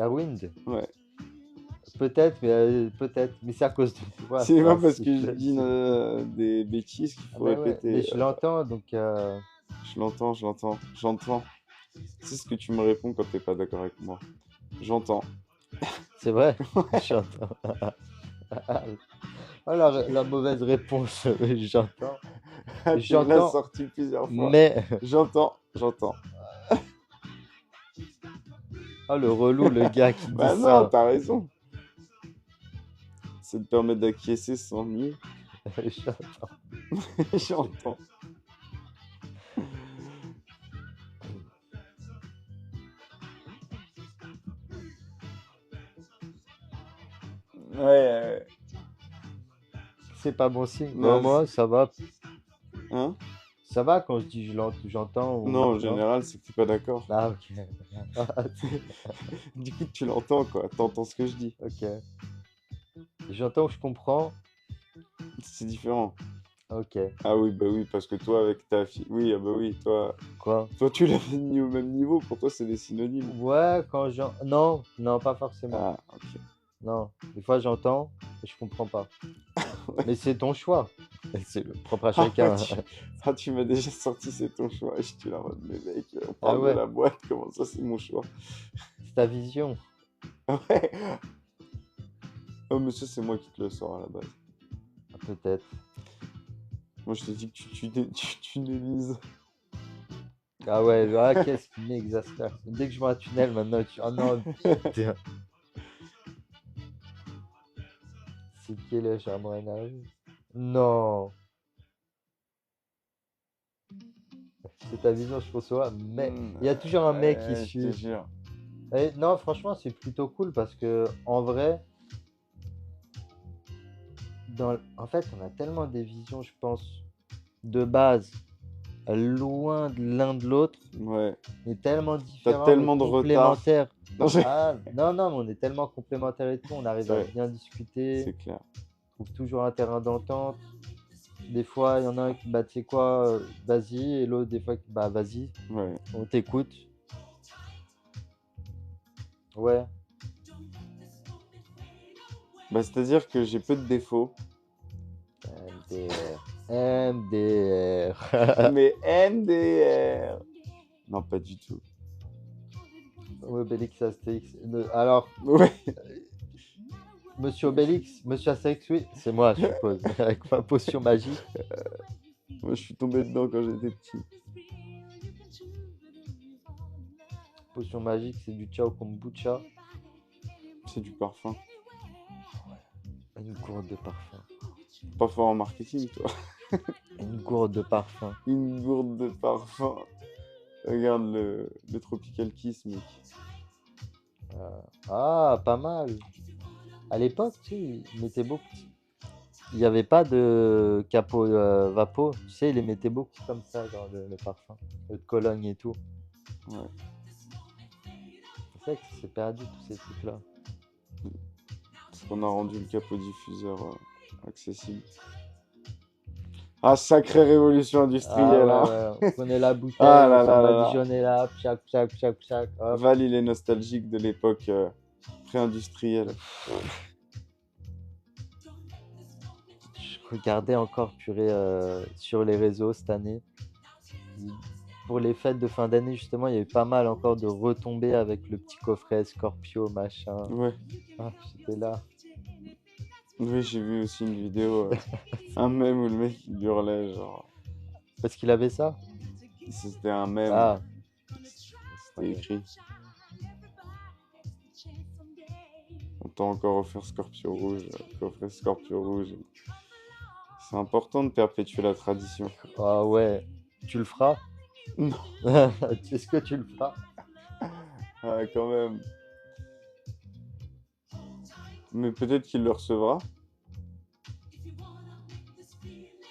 Erwin, Ouais. peut-être, mais c'est à cause de toi. C'est ça, pas parce c'est- que je dis des bêtises qu'il Ah faut bah ouais, répéter. mais je l'entends donc. Je l'entends, j'entends. C'est ce que tu me réponds quand t'es pas d'accord avec moi. J'entends. C'est vrai, j'entends. Oh, la mauvaise réponse, j'entends. Tu l'as J'entends, sorti plusieurs fois. mais. J'entends. Oh, le relou, le gars qui dit Bah non, ça. t'as raison. Ça te permet d'acquiescer sans nier. J'entends. J'entends. Ouais. C'est pas bon signe. Non, moi, ça va. Hein? Ça va quand je dis j'entends ou Non, en général, c'est que t'es pas d'accord. Ah, ok. Du coup, tu l'entends, quoi. T'entends ce que je dis. Ok. J'entends ou je comprends. C'est différent. Ok. Ah oui, bah oui, parce que toi, avec ta fille... Oui, ah bah oui, toi, Quoi? tu l'avais mis au même niveau. Pour toi, c'est des synonymes. Ouais, quand j'entends. Non, non, pas forcément. Ah, ok. Non. Des fois, j'entends et je comprends pas. Mais c'est ton choix. C'est propre à chacun. Tu m'as déjà sorti, c'est ton choix. Et je suis là en mode, mais mec, on Ah parle ouais. de la boîte, comment ça, c'est mon choix? C'est ta vision. Ouais. Oh, monsieur, c'est moi qui te le sors à la base. Peut-être. Moi, je te dis que tu tunnelises. Ah ouais, qu'est-ce qui m'exaspère. Dès que je vois un tunnel, maintenant, tu... Oh non, vite. C'est qui le charmant énergie? Non. C'est ta vision, je reçois. Mais il y a toujours un mec Je te issu. jure. Et non, franchement, c'est plutôt cool parce que en vrai, en fait, on a tellement des visions, je pense, de base, loin de l'un de l'autre, Ouais. mais tellement T'as différents, mais tellement de retard. complémentaires. Non, Ah, non, non, mais on est tellement complémentaires et tout, on arrive C'est à vrai. bien discuter, C'est clair. on trouve toujours un terrain d'entente. Des fois, il y en a un qui, bah, tu sais quoi, vas-y, et l'autre, des fois, qui, bah, vas-y, Ouais. on t'écoute. Ouais, Bah, c'est-à-dire que j'ai peu de défauts. MDR. MDR. Mais MDR. Non, pas du tout. Obélix, Astérix. Alors, Ouais. Monsieur Obélix, Monsieur Astérix, oui, c'est moi, je suppose, avec ma potion magique. Moi, je suis tombé dedans quand j'étais petit. Potion magique, c'est du ciao kombucha. C'est du parfum. Une gourde de parfum. Pas fort en marketing, toi. Une gourde de parfum. Une gourde de parfum. Regarde le Tropical Kiss, mec. Ah, pas mal. À l'époque, tu sais, ils mettaient beaucoup. Il n'y avait pas de capot vapo. Tu sais, ils les mettaient beaucoup comme ça dans le parfum. De Cologne et tout. Ouais. C'est vrai que c'est perdu tous ces trucs-là. Parce qu'on a rendu le capot diffuseur accessible. Ah, sacrée révolution industrielle, Ah hein. ouais, ouais. On prenait la bouteille, Ah on là s'en là là là. badigeonnait là, pchac, pchac, pchac, pchac. Hop. Val, il est nostalgique de l'époque pré-industrielle. Je regardais encore, purée, sur les réseaux cette année. Pour les fêtes de fin d'année, justement, il y avait pas mal encore de retombées avec le petit coffret Scorpio, machin. Ouais. Ah, j'étais là. Oui, j'ai vu aussi une vidéo, un mème où le mec il hurlait, genre. Parce qu'il avait ça? C'était un mème. Ah, C'était écrit. On t'a encore offert Scorpio Rouge, coffret Scorpio Rouge. C'est important de perpétuer la tradition. ah ouais. Tu le feras? Non. Est-ce que tu le feras? Ah, quand même. Mais peut-être qu'il le recevra.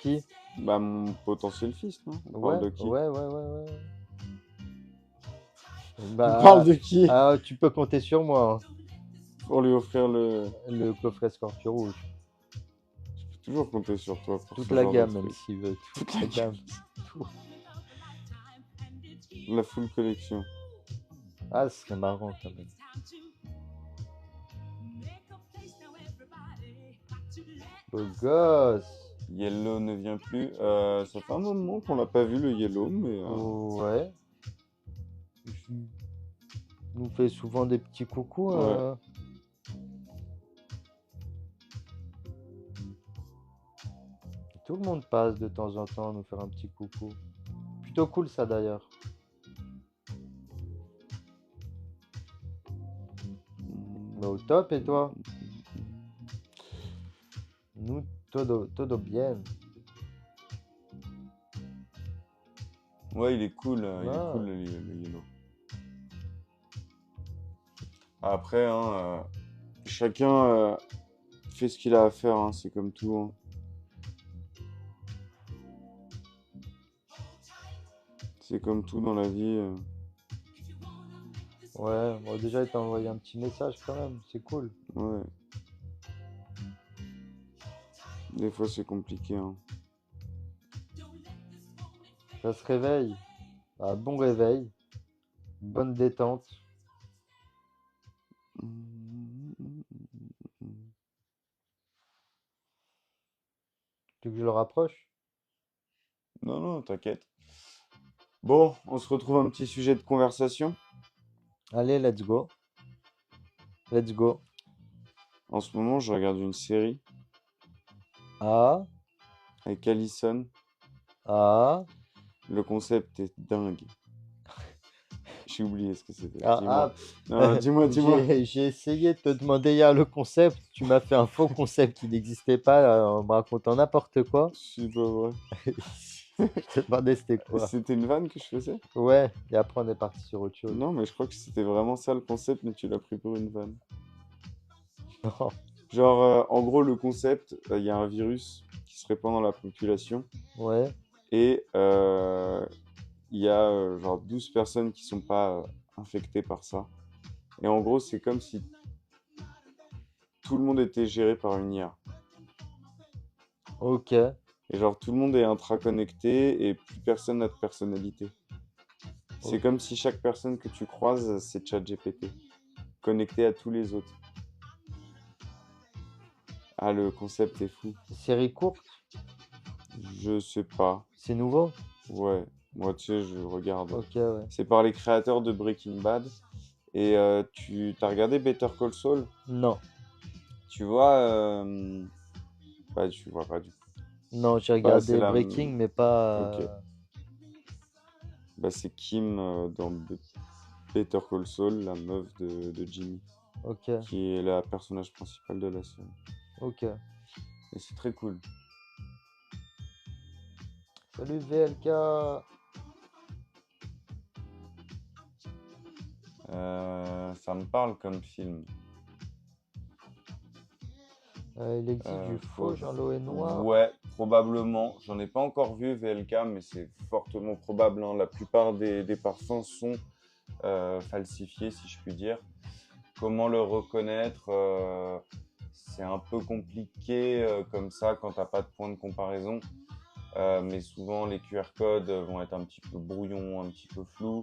Qui? Bah, mon potentiel fils, non? On Ouais, parle de qui? ouais, ouais, ouais, ouais. On Bah, parle de qui? ah, tu peux compter sur moi, hein. Pour lui offrir le... Le coffret Scorpio rouge. Je peux toujours compter sur toi pour Toute ce la genre de gamme, même truc. s'il veut. Toute la gamme. Tout. La full collection. Ah, ce serait marrant quand même. Beau gosse. Yellow ne vient plus. Ça fait un moment qu'on l'a pas vu, le Yellow, mais... Ouais. Il nous fait souvent des petits coucous. Ouais. Tout le monde passe de temps en temps nous faire un petit coucou. Plutôt cool ça d'ailleurs. Mais au top, et toi? Nous, todo bien. Ouais, il est cool, Ah, le Yellow. Après, hein, chacun fait ce qu'il a à faire, hein, c'est comme tout, hein. C'est comme tout dans la vie. ouais, bon, déjà, il t'a envoyé un petit message quand même, c'est cool. Ouais, des fois c'est compliqué, hein. Ça se réveille. Ah, bon réveil, bonne détente. Tu veux que je le rapproche? Non, non, t'inquiète. Bon, on se retrouve un petit sujet de conversation. Allez, let's go. Let's go. En ce moment, je regarde une série Ah, avec Allison. ah, Le concept est dingue. J'ai oublié ce que c'était. ah, Dis-moi. ah. Non, dis-moi, dis-moi. J'ai essayé de te demander hier le concept. Tu m'as fait un faux concept qui n'existait pas en me racontant n'importe quoi. C'est pas vrai. Je te demandais c'était quoi. C'était une vanne que je faisais? Ouais, et après on est parti sur autre chose. Non, mais je crois que c'était vraiment ça le concept, mais tu l'as pris pour une vanne. Non. Genre, en gros, le concept, il y a un virus qui se répand dans la population Ouais, et il y a genre 12 personnes qui sont pas infectées par ça. Et en gros, c'est comme si tout le monde était géré par une IA. ok. Et genre, tout le monde est intraconnecté et plus personne n'a de personnalité. C'est Ok. comme si chaque personne que tu croises, c'est ChatGPT, connecté à tous les autres. Ah, le concept est fou. Série courte, Je sais pas. c'est nouveau? Ouais, moi, tu sais, je regarde. Ok, ouais. C'est par les créateurs de Breaking Bad. Et tu t'as regardé Better Call Saul? Non, Tu vois, bah, tu vois pas du coup. non, j'ai Bah, c'est regardé la. Breaking, mais pas. Ok. Bah, c'est Kim dans Better Call Saul, la meuf de Jimmy, Ok, qui est la personnage principal de la série. ok. Et c'est très cool. Salut VLK. Ça me parle comme film. Il existe du faux Faut... Jean-Lo et Noir. Ouais, probablement. J'en ai pas encore vu VLK, mais c'est fortement probable, hein. La plupart des parfums sont falsifiés, si je puis dire. Comment le reconnaître? C'est un peu compliqué comme ça quand t'as pas de point de comparaison. Mais souvent, les QR codes vont être un petit peu brouillons, un petit peu flous.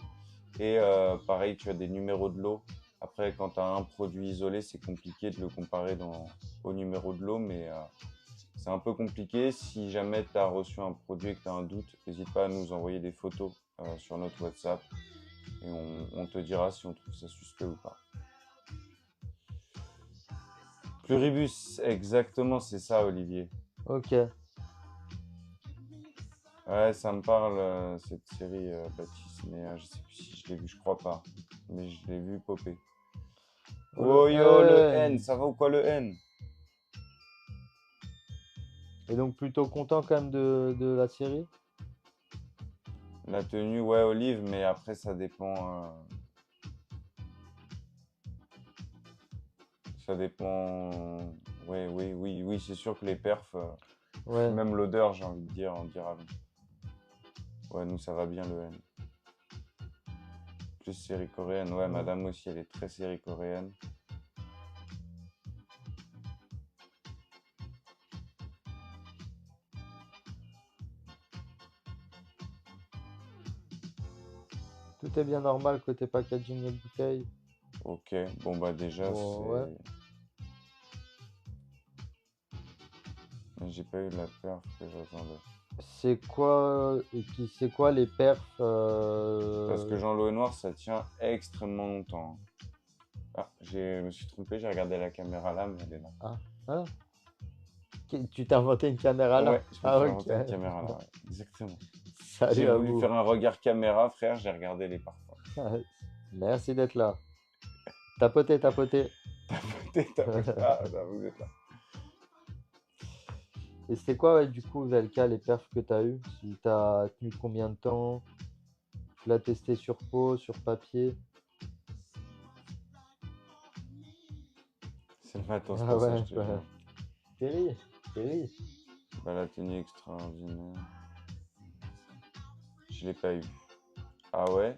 Et pareil, tu as des numéros de lot. Après, quand tu as un produit isolé, c'est compliqué de le comparer au numéro de lot, mais c'est un peu compliqué. Si jamais tu as reçu un produit et que tu as un doute, n'hésite pas à nous envoyer des photos sur notre WhatsApp et on te dira si on trouve ça suspect ou pas. Pluribus, exactement, c'est ça, Olivier. Ok. Ouais, ça me parle, cette série, Baptiste, mais je sais plus si je l'ai vu, je crois pas. Mais je l'ai vu popper. Oh, Oh le yo, le N, N. ça va ou quoi le N? Et donc plutôt content quand même de la série? La tenue, ouais, olive, mais après ça dépend. Ça dépend. Ouais, oui, oui, oui, c'est sûr que les perfs, Ouais. même l'odeur, j'ai envie de dire, on dira. Ouais, nous ça va bien le N. Plus série coréenne, ouais, Mm. madame aussi, elle est très série coréenne. Tout est bien normal côté packaging et bouteille. Ok, bon bah déjà, Bon, ouais. j'ai pas eu la perf que j'attendais. C'est quoi les perfs Parce que Jean Noir, ça tient extrêmement longtemps. Ah, je me suis trompé, j'ai regardé la caméra là, mais elle est là. Ah, hein? Tu t'es inventé une caméra là? Ouais, je me Ah, suis ok. inventé une caméra là, ouais, exactement. J'ai Salut à voulu vous. faire un regard caméra, frère, j'ai regardé les parfums. Merci d'être là. Tapoter, tapoter. Tapoté, tapoté. Ah, là, vous êtes là. Et c'était quoi, ouais, du coup, VLK, les perfs que t'as eu? Si t'as tenu combien de temps? Tu l'as testé sur peau, sur papier? C'est le matos Ah pour ça, je ouais, te bah, jure. Terry, Terry. Bah, la tenue extraordinaire. Je l'ai pas eu. Ah ouais?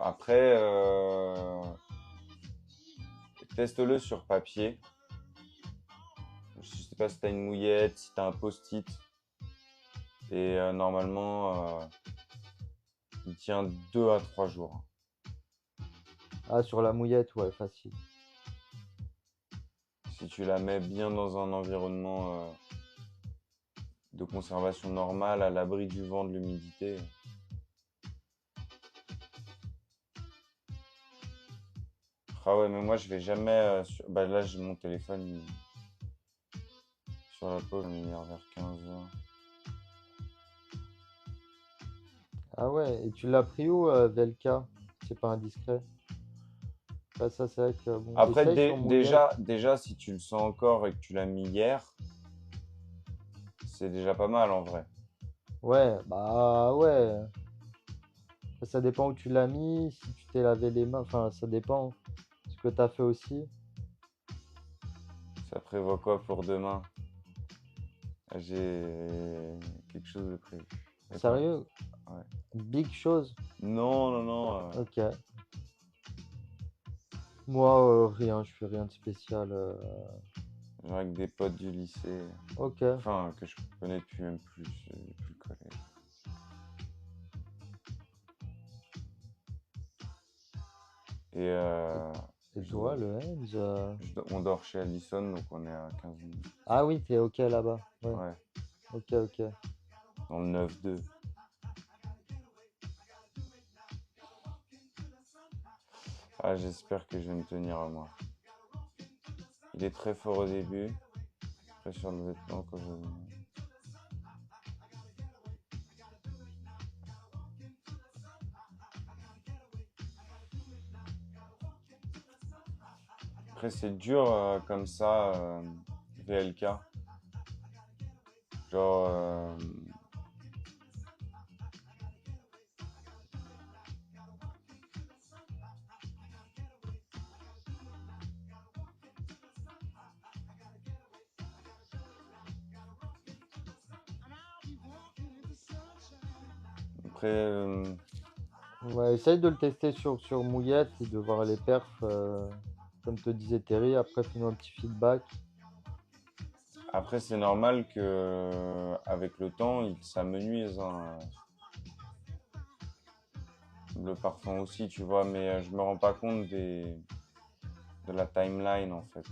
Après, teste-le sur papier. Je sais pas si t'as une mouillette, si t'as un post-it. Et normalement, il tient 2 à 3 jours. Ah, sur la mouillette, ouais, facile. Si tu la mets bien dans un environnement de conservation normale, à l'abri du vent, de l'humidité. Ah ouais, mais moi je vais jamais. Bah là, j'ai mon téléphone sur la pause, j'en ai mis vers 15 heures. Ah ouais, et tu l'as pris où, VLK? C'est pas indiscret. Ah, ça, c'est vrai que, bon, Après, essaye sur mouillette. déjà, si tu le sens encore et que tu l'as mis hier, c'est déjà pas mal en vrai. Ouais, bah ouais. Ça dépend où tu l'as mis, si tu t'es lavé les mains, enfin, ça dépend. Ce que t'as fait aussi. Ça prévoit quoi pour demain? J'ai quelque chose de prévu. Et toi? Sérieux? Ouais. Big chose? Non, non, non. Ok. Moi, rien, je fais rien de spécial. Genre avec des potes du lycée. Ok. Enfin, que je connais depuis même plus, plus le collège. Et Et je- toi, le Hens? on dort chez Allison, donc on est à 15 minutes. Ah oui, t'es ok là-bas. Ouais. Ouais, Ok, ok. dans le 9-2. Ah, j'espère que je vais me tenir à moi. Il est très fort au début. Après, sur le vêtement, quand je... Après, c'est dur comme ça, VLK. Genre, après, Ouais, essaye de le tester sur mouillette et de voir les perfs. Comme te disait Terry, après fais-nous un petit feedback. après, c'est normal que, avec le temps, ça menuise, hein, le parfum aussi, tu vois, mais je me rends pas compte de la timeline en fait.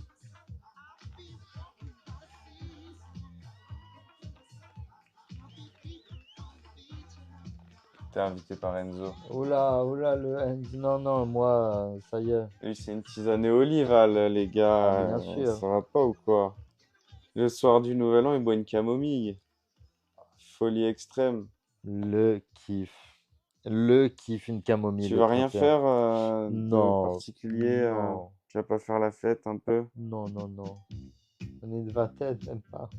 T'es invité par Enzo. Oula, oula, le Hens. Non, non, moi, ça y est. Lui, c'est une tisane olivale, les Ah, gars. bien sûr. Ça va pas ou quoi? Le soir du Nouvel An, il boit une camomille. Folie extrême. Le kiff. Le kiff, une camomille Tu le vas rien 31. faire de Non, particulier non, tu vas pas faire la fête un peu? non, non, non. On est de 20 têtes, même pas.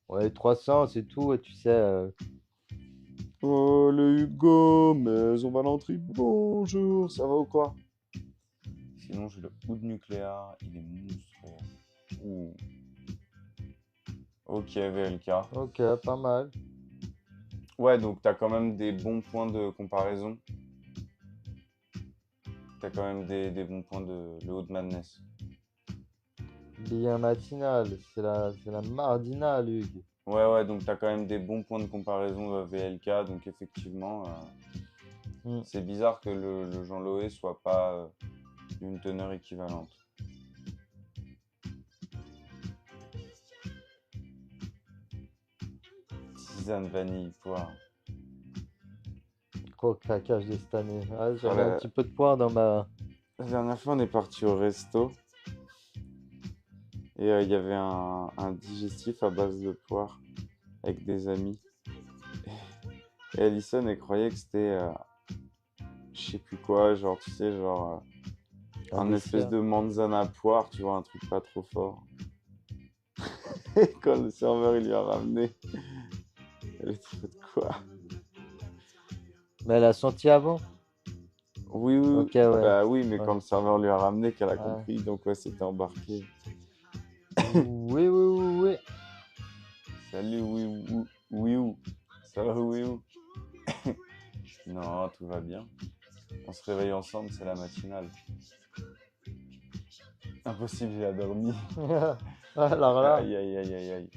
Ouais, 300, c'est tout, et tu sais. Oh, le Hugo, maison Valentry, bonjour, ça va ou quoi? Sinon, j'ai le oud nucléaire, il est monstrueux. Ouh. Ok, VLK. Ok, pas mal. Ouais, donc t'as quand même des bons points de comparaison. T'as quand même des bons points de le haut de Madness. Bien matinal, c'est la mardinale, Hugues. Ouais, ouais, donc t'as quand même des bons points de comparaison VLK. Donc effectivement, Hmm. c'est bizarre que le Jean Loé soit pas d'une teneur équivalente. Tisane vanille, poire. Gros craquage de cette année. Ah, Oh, j'avais un petit peu de poire dans ma. la dernière fois, on est parti au resto et il y avait un digestif à base de poire avec des amis. Et Alison, elle croyait que c'était je sais plus quoi, genre, tu sais, genre Un Un espèce dessert. de manzana poire, tu vois, un truc pas trop fort. Et quand le serveur il lui a ramené, elle était faite quoi? Mais elle a senti avant? Oui, oui, oui. Ok, ouais. Bah oui, mais Ouais. quand le serveur lui a ramené, qu'elle a Ouais. compris, donc ouais, c'était embarqué. Oui, oui, oui, oui. Salut, oui, oui, oui, oui. Ça va, oui, oui. Non, tout va bien. On se réveille ensemble, c'est la matinale. Impossible, j'ai dormi. Alors là, Aïe, aïe, aïe, aïe,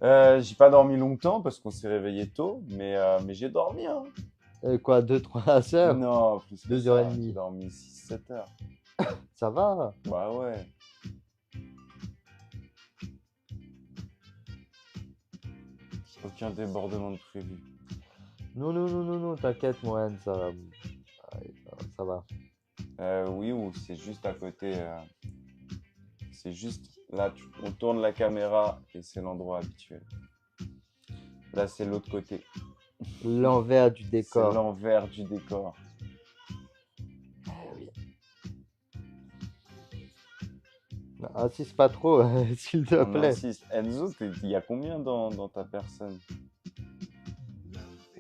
aïe. J'ai pas dormi longtemps parce qu'on s'est réveillé tôt, mais j'ai dormi, hein. quoi, 2, 3 heures? Non, plus que 2 heures et ça. J'ai demie. dormi 6, 7 heures. Ça va? Bah ouais. Aucun débordement de prévu. Non, non, non, non, non, t'inquiète, Mohan, ça va. Ouais, ça va. Oui, ou c'est juste à côté. C'est juste là, on tourne la caméra et c'est l'endroit habituel. Là, c'est l'autre côté. L'envers du C'est décor. l'envers du décor. Eh oui. Insiste pas trop, s'il te On plaît. insiste. Enzo, il y a combien dans ta personne?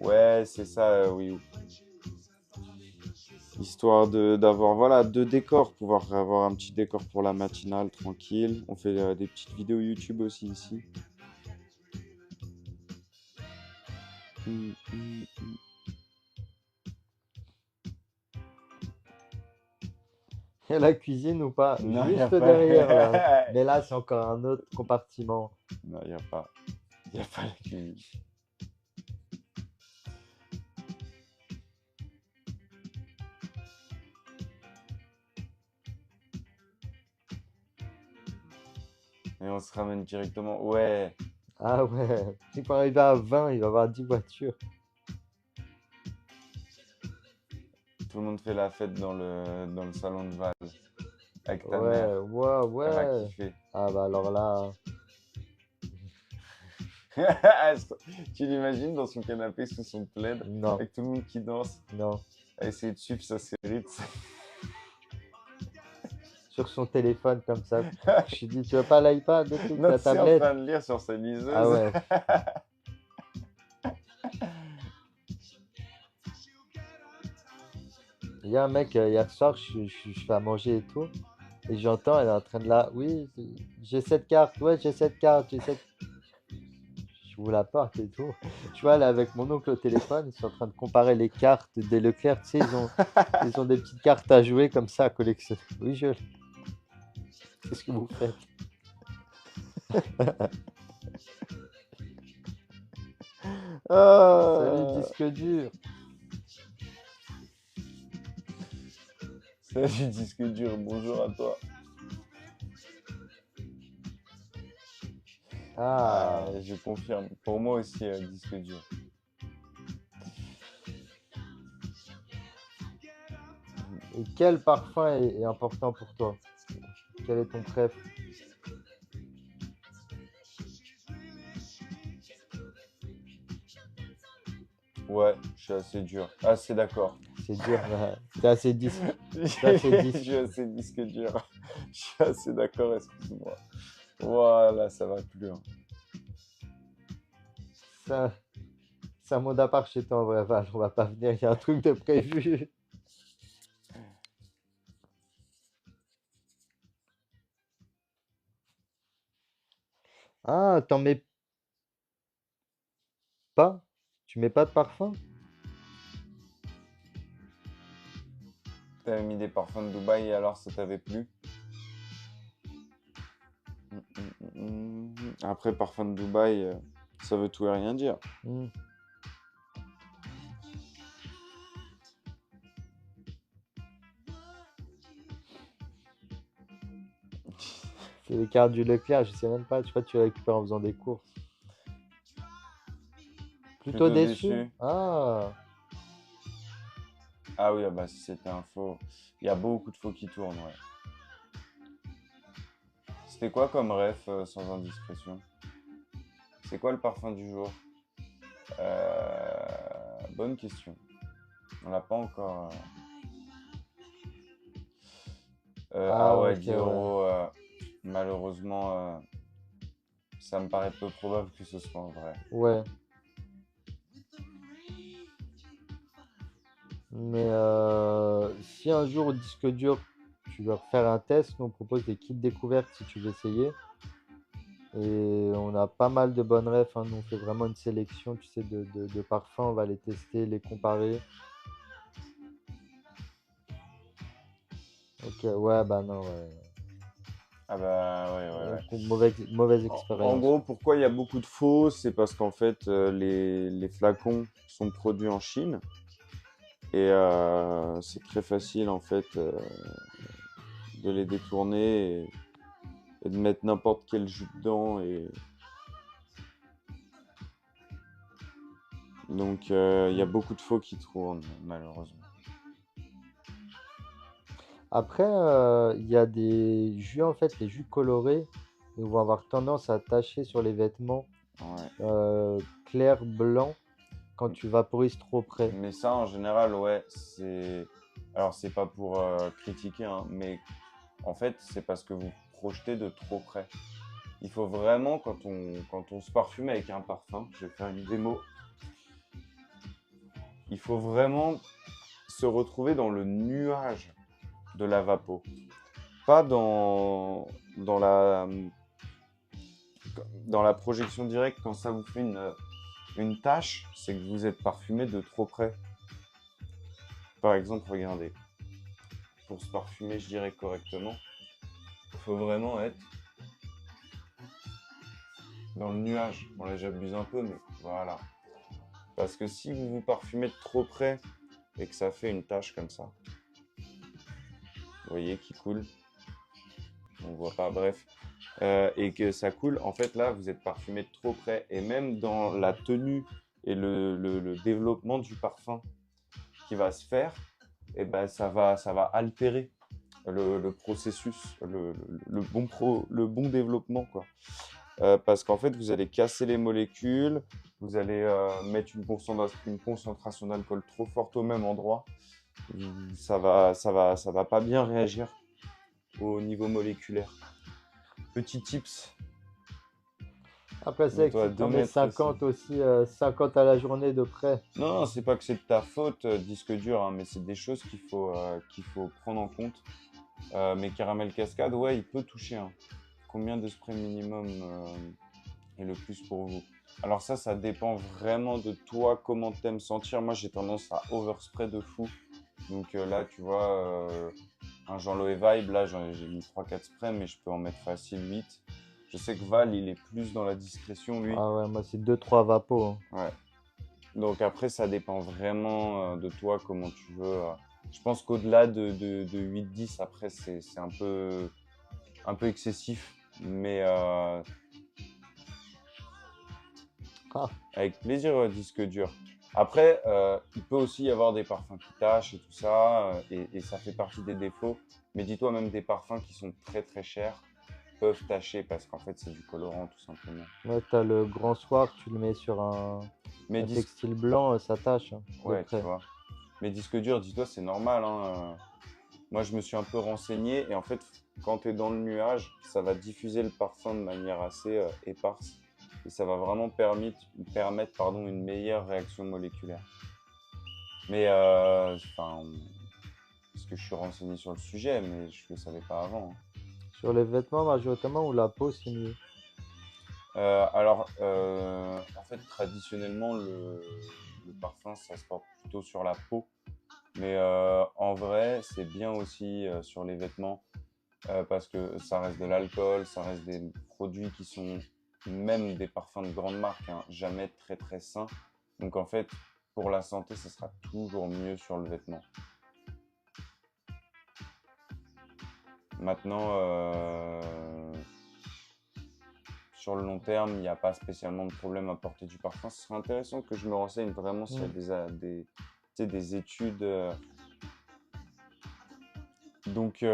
Ouais, c'est ça, oui. Histoire d'avoir voilà, 2 décors, pouvoir avoir un petit décor pour la matinale, tranquille. On fait des petites vidéos YouTube aussi ici. Et la cuisine ou pas? Non, il n'y a Juste pas. derrière, là. Mais là, c'est encore un autre compartiment. Non, il n'y a pas. Il n'y a pas la cuisine. Et on se ramène directement. Ouais, Ah ouais. C'est quand il va à 20, il va avoir 10 voitures. tout le monde fait la fête dans le salon de Val. Avec ta mère. Ouais, ouais, Elle va ouais. kiffer. Ah bah alors là. Tu l'imagines dans son canapé sous son plaid, Non, avec tout le monde qui danse, non. à essayer de suivre sa série. Sur son téléphone comme ça. Je lui dis, tu veux pas l'iPad et tout, Non, la tu sais, en tablette? train de lire sur sa Ah liseuse. ouais. Il y a un mec, hier soir, je fais à manger et tout. Et j'entends, elle est en train de là. Oui, j'ai cette carte. Ouais, j'ai cette carte. J'ai cette. Je vous la porte et tout. Tu vois, là, avec mon oncle au téléphone, ils sont en train de comparer les cartes des Leclerc. Tu sais, ils ont des petites cartes à jouer comme ça à collectionner. Oui, je. Qu'est-ce que vous faites? Salut, Ah, disque dur. salut disque dur, bonjour à toi. Ah, Je confirme. Pour moi aussi, disque dur. et quel parfum est important pour toi? Quel est ton préf? Ouais, je suis assez dur. Assez d'accord. C'est dur, mais t'es assez disque. T'es assez Je disque. suis assez disque dur. Je suis assez d'accord, excuse-moi. Voilà, ça va plus, hein. Ça, c'est un mot d'apart chez toi en vrai, Val. On va pas venir, il y a un truc de prévu. Ah, t'en mets pas? Tu mets pas de parfum? T'avais mis des parfums de Dubaï et alors ça t'avait plu? Après, parfum de Dubaï, ça veut tout et rien dire. Hmm. C'est les cartes du Leclerc, je sais même pas. Tu vois, tu les récupères en faisant des courses. Plutôt Plutôt déçu? déçu. Ah, Ah oui, ah bah si c'était un faux. Il y a beaucoup de faux qui tournent, ouais. C'était quoi comme ref, sans indiscrétion? C'est quoi le parfum du jour? Bonne question. On l'a pas encore. Ah Ah, ouais, ok, 10 ouais. euros, malheureusement, ça me paraît peu probable que ce soit en vrai. Ouais. Mais si un jour au disque dur, tu veux refaire un test, nous on propose des kits découvertes si tu veux essayer. Et on a pas mal de bonnes refs, hein. Nous on fait vraiment une sélection, tu sais, de parfums. On va les tester, les comparer. Ok, ouais, bah non, ouais. Ah bah ouais, ouais, ouais. Mauvaise En expérience. gros, pourquoi il y a beaucoup de faux? C'est parce qu'en fait, les flacons sont produits en Chine et c'est très facile en fait de les détourner et de mettre n'importe quel jus dedans. Et donc, il y a Mm. beaucoup de faux qui tournent, malheureusement. Après, il y a des jus, en fait, les jus colorés, ils vont avoir tendance à tacher sur les vêtements Ouais. clair, blanc, quand tu vaporises trop près. Mais ça, en général, ouais, c'est. Alors, c'est pas pour critiquer, hein, mais en fait, c'est parce que vous projetez de trop près. Il faut vraiment, quand on se parfume avec un parfum, je vais faire une démo, il faut vraiment se retrouver dans le nuage de la vapo. Pas dans la projection directe, quand ça vous fait une tache, c'est que vous êtes parfumé de trop près. Par exemple, regardez, pour se parfumer, je dirais correctement, il faut vraiment être dans le nuage. Bon là j'abuse un peu, mais voilà. Parce que si vous vous parfumez de trop près et que ça fait une tache comme ça, vous voyez, qui coule, on voit pas, bref, et que ça coule, en fait là vous êtes parfumé de trop près. Et même dans la tenue et le développement du parfum qui va se faire, et ben ça va altérer le processus, le bon développement, quoi. Parce qu'en fait, vous allez casser les molécules, vous allez mettre une concentration d'alcool trop forte au même endroit. Ça va pas bien réagir au niveau moléculaire. Petit tips, Après, c'est vrai que mets-toi à si tu en 2 mets mètres aussi. 50 aussi, 50 à la journée de près. Non, non, c'est pas que c'est de ta faute, disque dur, hein, mais c'est des choses qu'il faut prendre en compte. Mais caramel cascade, ouais, il peut toucher, hein. Combien de sprays minimum est le plus pour vous? Alors ça dépend vraiment de toi, comment t'aimes sentir. Moi, j'ai tendance à overspray de fou. Donc là, tu vois, un Jean-Loé Vibe, là, j'ai mis 3-4 sprays, mais je peux en mettre facile 8. Je sais que Val, il est plus dans la discrétion, lui. Ah ouais, moi c'est 2-3 vapos, hein. Ouais. Donc après, ça dépend vraiment de toi, comment tu veux. Je pense qu'au-delà de 8-10, après, c'est un peu excessif. Mais Ah, avec plaisir, disque dur. Après, il peut aussi y avoir des parfums qui tâchent et tout ça, et ça fait partie des défauts. Mais dis-toi, même des parfums qui sont très très chers peuvent tâcher parce qu'en fait, c'est du colorant tout simplement. ouais, t'as le grand soir, tu le mets sur Mais un disque, textile blanc, ça tâche, hein, de ouais, tu près. vois. Mais disque dur, dis-toi, c'est normal, hein. Moi, je me suis un peu renseigné et en fait, quand tu es dans le nuage, ça va diffuser le parfum de manière assez éparse et ça va vraiment permettre pardon, une meilleure réaction moléculaire. Mais enfin, parce que je suis renseigné sur le sujet, mais je ne le savais pas avant, hein. Sur les vêtements, majoritairement, ou la peau, c'est mieux. Alors, en fait, traditionnellement, le parfum, ça se porte plutôt sur la peau. Mais en vrai, c'est bien aussi sur les vêtements parce que ça reste de l'alcool, ça reste des produits qui sont même des parfums de grande marque, hein, jamais très très sains. Donc en fait, pour la santé, ce sera toujours mieux sur le vêtement. Maintenant, sur le long terme, il n'y a pas spécialement de problème à porter du parfum. Ce serait intéressant que je me renseigne vraiment s'il y a Mm. tu sais, des études. Donc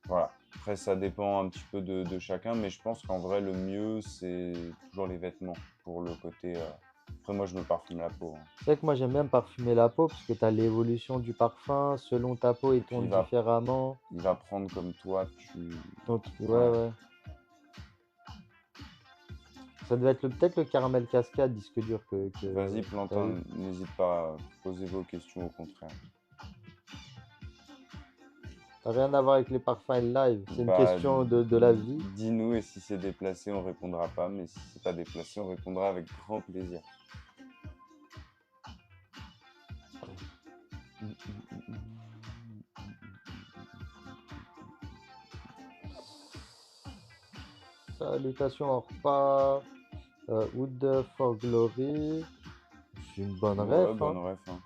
voilà. Après, ça dépend un petit peu de chacun, mais je pense qu'en vrai, le mieux, c'est toujours les vêtements pour le côté. Après, moi, je me parfume la peau, hein. C'est vrai que moi j'aime bien parfumer la peau parce que tu as l'évolution du parfum, selon ta peau Et il puis, tourne différemment. il va prendre comme toi, Donc ouais, Ouais. ouais. Ça devait être peut-être le caramel cascade disque dur que Vas-y, t'as Plantin, eu. n'hésite pas à poser vos questions, au contraire. Ça n'a rien à voir avec les parfums et le live. C'est une Bah, question de la vie. dis-nous, et si c'est déplacé, on répondra pas, mais si c'est pas déplacé, on répondra avec grand plaisir. Salutations au repas. Wood for Glory. C'est une bonne Ouais, ref, bonne hein. ref, hein.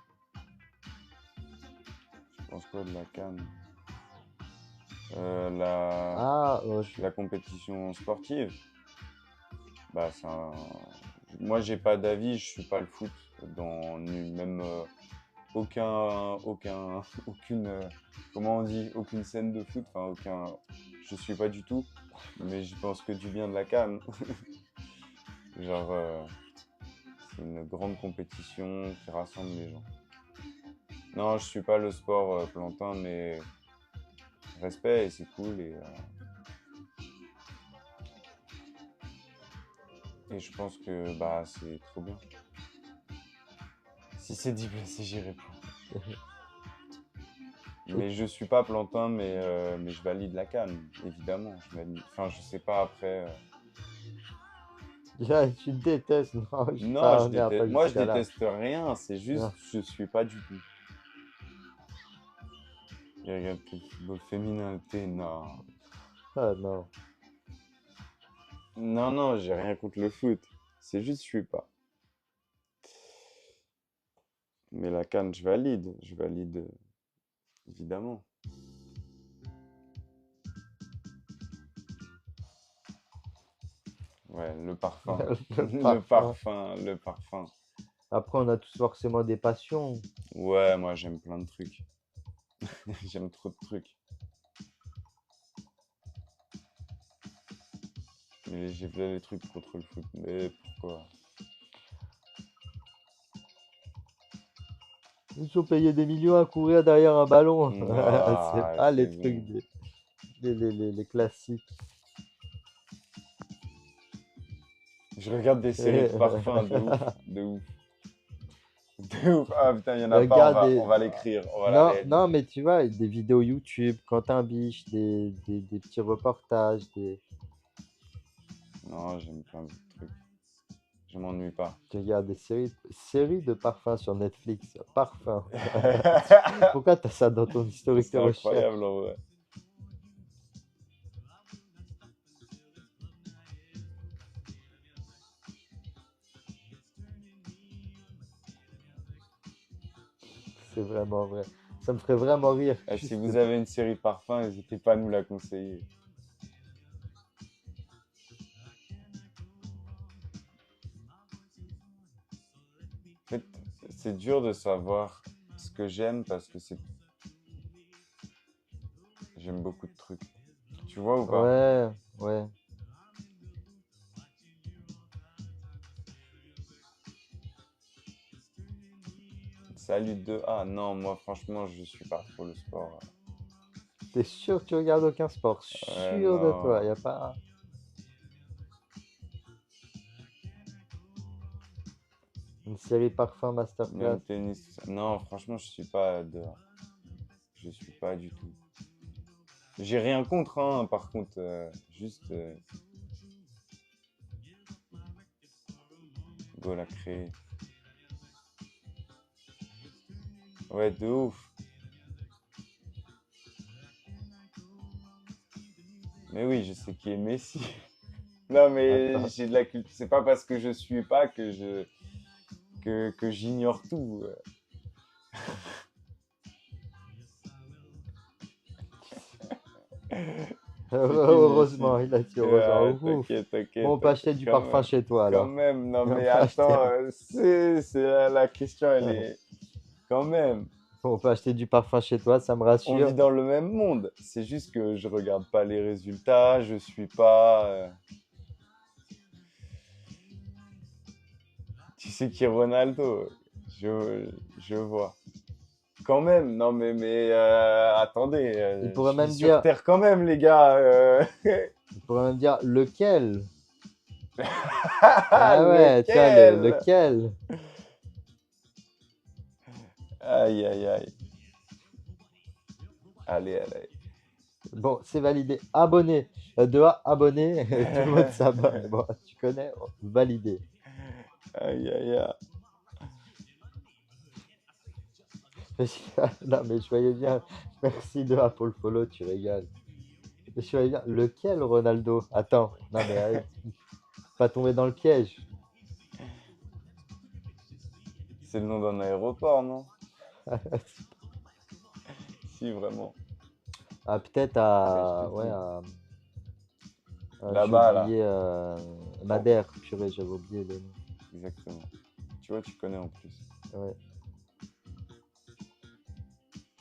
Je pense quoi de la CAN? Ah, La compétition sportive. Bah, moi, j'ai pas d'avis, je suis pas le foot même aucune, comment on dit, aucune scène de foot, enfin je suis pas du tout, mais je pense que du bien de la CAN. Genre, c'est une grande compétition qui rassemble les gens. Non, je suis pas le sport, Plantin, mais respect et c'est cool et je pense que bah c'est trop bien. Si c'est déplacé, j'y réponds. Mais je suis pas Plantin, mais je valide la CAN, évidemment. Enfin, je sais pas après. Là, tu détestes. Non, Non, on n'ira pas moi je jusqu'à là. déteste rien, c'est juste Non. je suis pas du tout. Il regarde que le football féminin, non. Ah non. Non, non, j'ai rien contre le foot. C'est juste je suis pas. Mais la CAN, je valide évidemment. Ouais, le parfum. Le Le parfum. parfum, le parfum. Après, on a tous forcément des passions. Ouais, moi j'aime plein de trucs. J'aime trop de trucs. Mais j'ai fait des trucs contre le foot. Mais pourquoi? Ils sont payés des millions à courir derrière un ballon. C'est Ah, pas c'est les trucs bon. les classiques. Je regarde des séries de parfums de ouf, de ouf. De ouf. Ah putain, il y en a pas, Regarde on va l'écrire, on va la Non, non, réaliser. mais tu vois, des vidéos YouTube, Quentin Biche, des petits reportages, Non, j'aime plein de trucs. Je m'ennuie pas. tu regardes des séries de parfums sur Netflix. Parfum. Pourquoi t'as ça dans ton historique de C'est recherche? incroyable en vrai. C'est vraiment vrai. Ça me ferait vraiment rire. Et si Juste, vous avez une série parfum, n'hésitez pas à nous la conseiller. En fait, c'est dur de savoir ce que j'aime parce que j'aime beaucoup de trucs. Tu vois ou pas? ouais, ouais. Salut de Ah non, moi franchement, je suis pas trop le sport. T'es sûr que tu regardes aucun sport? Ouais, Sûr de toi, y non. a pas une série parfum masterclass. Même tennis, tout ça. Non, franchement, je suis pas dehors. Je suis pas du tout. J'ai rien contre, hein, par contre. Juste, go la créer. Ouais, de ouf. Mais oui, je sais qui est Messi. Non, mais Attends. j'ai de la culture. C'est pas parce que je suis pas que j'ignore tout. C'est qui Messi? Heureusement, il a dit heureusement. Ouais, Ouf. t'inquiète, Bon, t'inquiète, on peut acheter t'inquiète. du parfum chez toi Quand alors. même. Non, On mais peut acheter, attends, la question, elle est quand même. on peut acheter du parfum chez toi, ça me On vit rassure. dans le même monde. C'est juste que je regarde pas les résultats, je suis pas. Tu sais qui est Ronaldo? Je vois. Quand même, non mais attendez, Il je pourrait vis même sur dire, Terre quand même, les gars. il pourrait même dire lequel? Ah, Ah ouais, tu vois, lequel? lequel? Aïe, aïe, aïe. Allez, allez. Bon, c'est validé. Abonné. De A, abonné. Tout le monde s'abonne. Bon, tu connais? Validé. Aïe, aïe, aïe. Non, mais je voyais bien. Merci de A pour le follow, tu régales. Mais je voyais bien. Lequel, Ronaldo? Attends. Non, mais pas tomber dans le piège. C'est le nom d'un aéroport, non? Si, vraiment. Ah, peut-être Allez, je te à. le Ouais, dis. j'ai Là-bas, là. oublié Oh, Madère. Purée, j'avais oublié le nom. exactement. Tu vois, tu connais en plus. Ouais.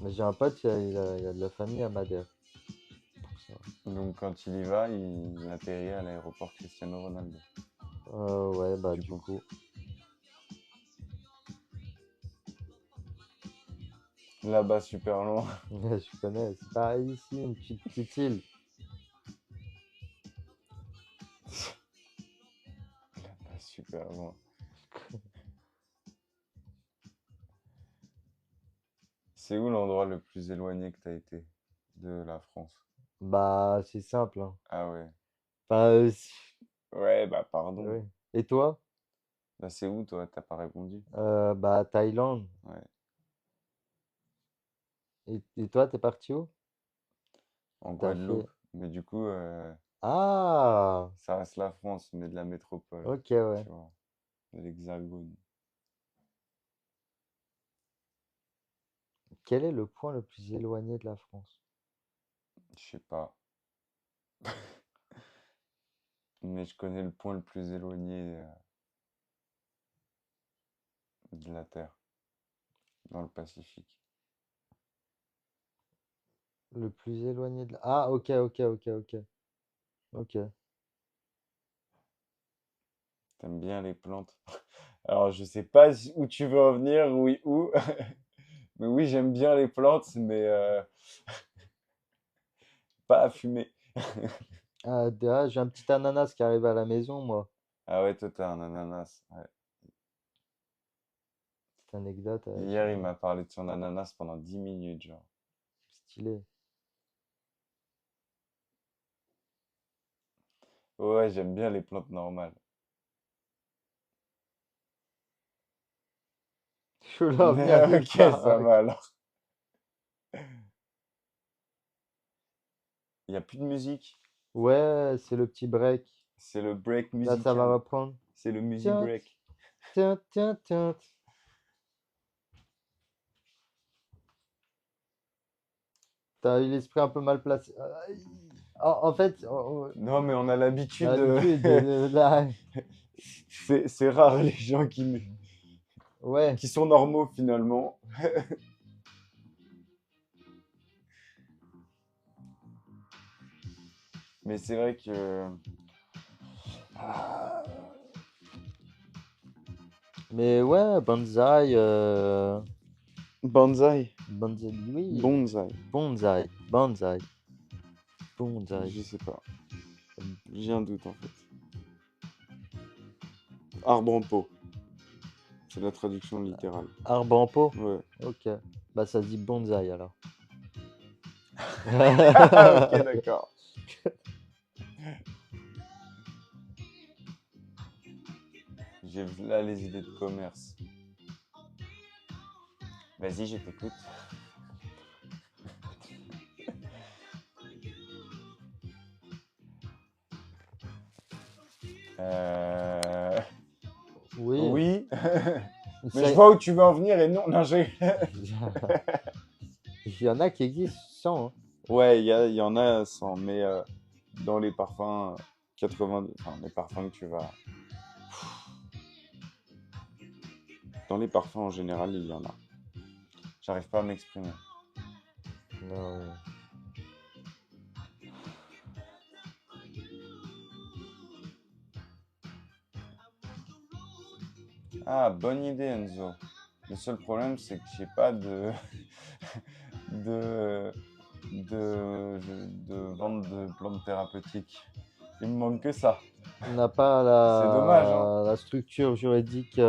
Mais j'ai un pote, il a de la famille à Madère. Pour ça. Donc, quand il y va, il atterrit à l'aéroport Cristiano Ronaldo. Ouais, bah, Du du coup. coup. Là-bas, super loin. Je connais. C'est pareil ici, une petite île. Là-bas, super loin. C'est où l'endroit le plus éloigné que tu as été de la France? Bah, c'est simple, hein. Ah ouais. Enfin, Ouais, bah pardon. ouais. Et toi? Bah c'est où toi? T'as pas répondu. Bah, Thaïlande. Ouais. Et toi, t'es parti où? En T'as fait. Guadeloupe. Mais du coup, Ah! ça reste la France, mais de la métropole. Ok, ouais. Tu vois. De l'Hexagone. Quel est le point le plus éloigné de la France? Je sais pas. Mais je connais le point le plus éloigné de la Terre, dans le Pacifique. Le plus éloigné de la... Ah, ok, ok, ok, ok. Ok. T'aimes bien les plantes? Alors, je sais pas où tu veux en venir, oui, où. Mais oui, j'aime bien les plantes, mais pas à fumer. J'ai un petit ananas qui arrive à la maison, moi. Ah ouais, toi, t'as un ananas. Ouais. Petite anecdote, Hier, il m'a parlé de son ananas pendant 10 minutes, genre. stylé. Ouais, j'aime bien les plantes normales. Je voulais en venir nulle Ok, part ça avec. va alors. Il n'y a plus de musique. Ouais, c'est le petit break. C'est le break Là, ça va musical. reprendre. C'est le music Tiens, break. tiens, tiens, tiens. T'as eu l'esprit un peu mal placé. En fait, Non, mais on a on a l'habitude. l'habitude de la... C'est rare les gens Ouais, qui sont normaux finalement. Mais c'est vrai que. Ah, mais ouais, bonsaï, bonsaï. bonsaï, oui, Bonsaï. bonsaï, bonsaï, bonsaï. Je sais pas. J'ai un doute en fait. Arbre en pot. C'est la traduction littérale. Arbre en pot? Ouais. Ok, bah ça se dit bonsaï alors. Ok, d'accord. J'ai là les idées de commerce. Vas-y, je t'écoute. Euh... Oui, Oui, mais je ça- vois où tu veux en venir et non, non, j'ai. il y en a qui existent sans, hein. Ouais, il y en a sans, mais dans les parfums 80, enfin les parfums que tu vas. Dans les parfums en général, il y en a. J'arrive pas à m'exprimer. Non, Ah, bonne idée, Enzo. Le seul problème, c'est que j'ai pas de... de... de vente de plantes thérapeutiques. Il me manque que ça. On n'a pas C'est dommage, hein. la structure juridique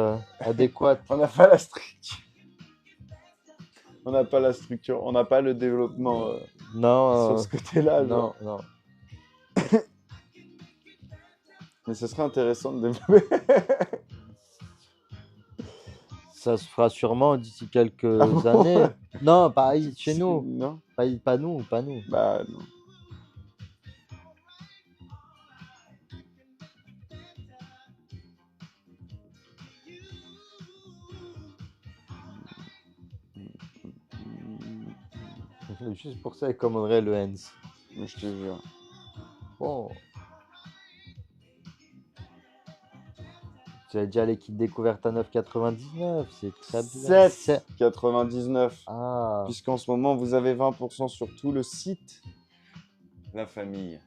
adéquate. On n'a pas la structure. On n'a pas la structure. On n'a pas le développement sur Non, ce côté-là, genre. non. Mais ce serait intéressant de développer. Ça se fera sûrement d'ici quelques Ah bon. années. Non, pas chez nous. Non. Pas nous. Bah non. Juste pour ça, ils commanderaient le Hens. Mais je te jure. Bon. Tu as déjà les kits découvertes à 9,99. C'est très bien. 7,99. Ah, Puisqu'en ce moment, vous avez 20% sur tout le site. La famille.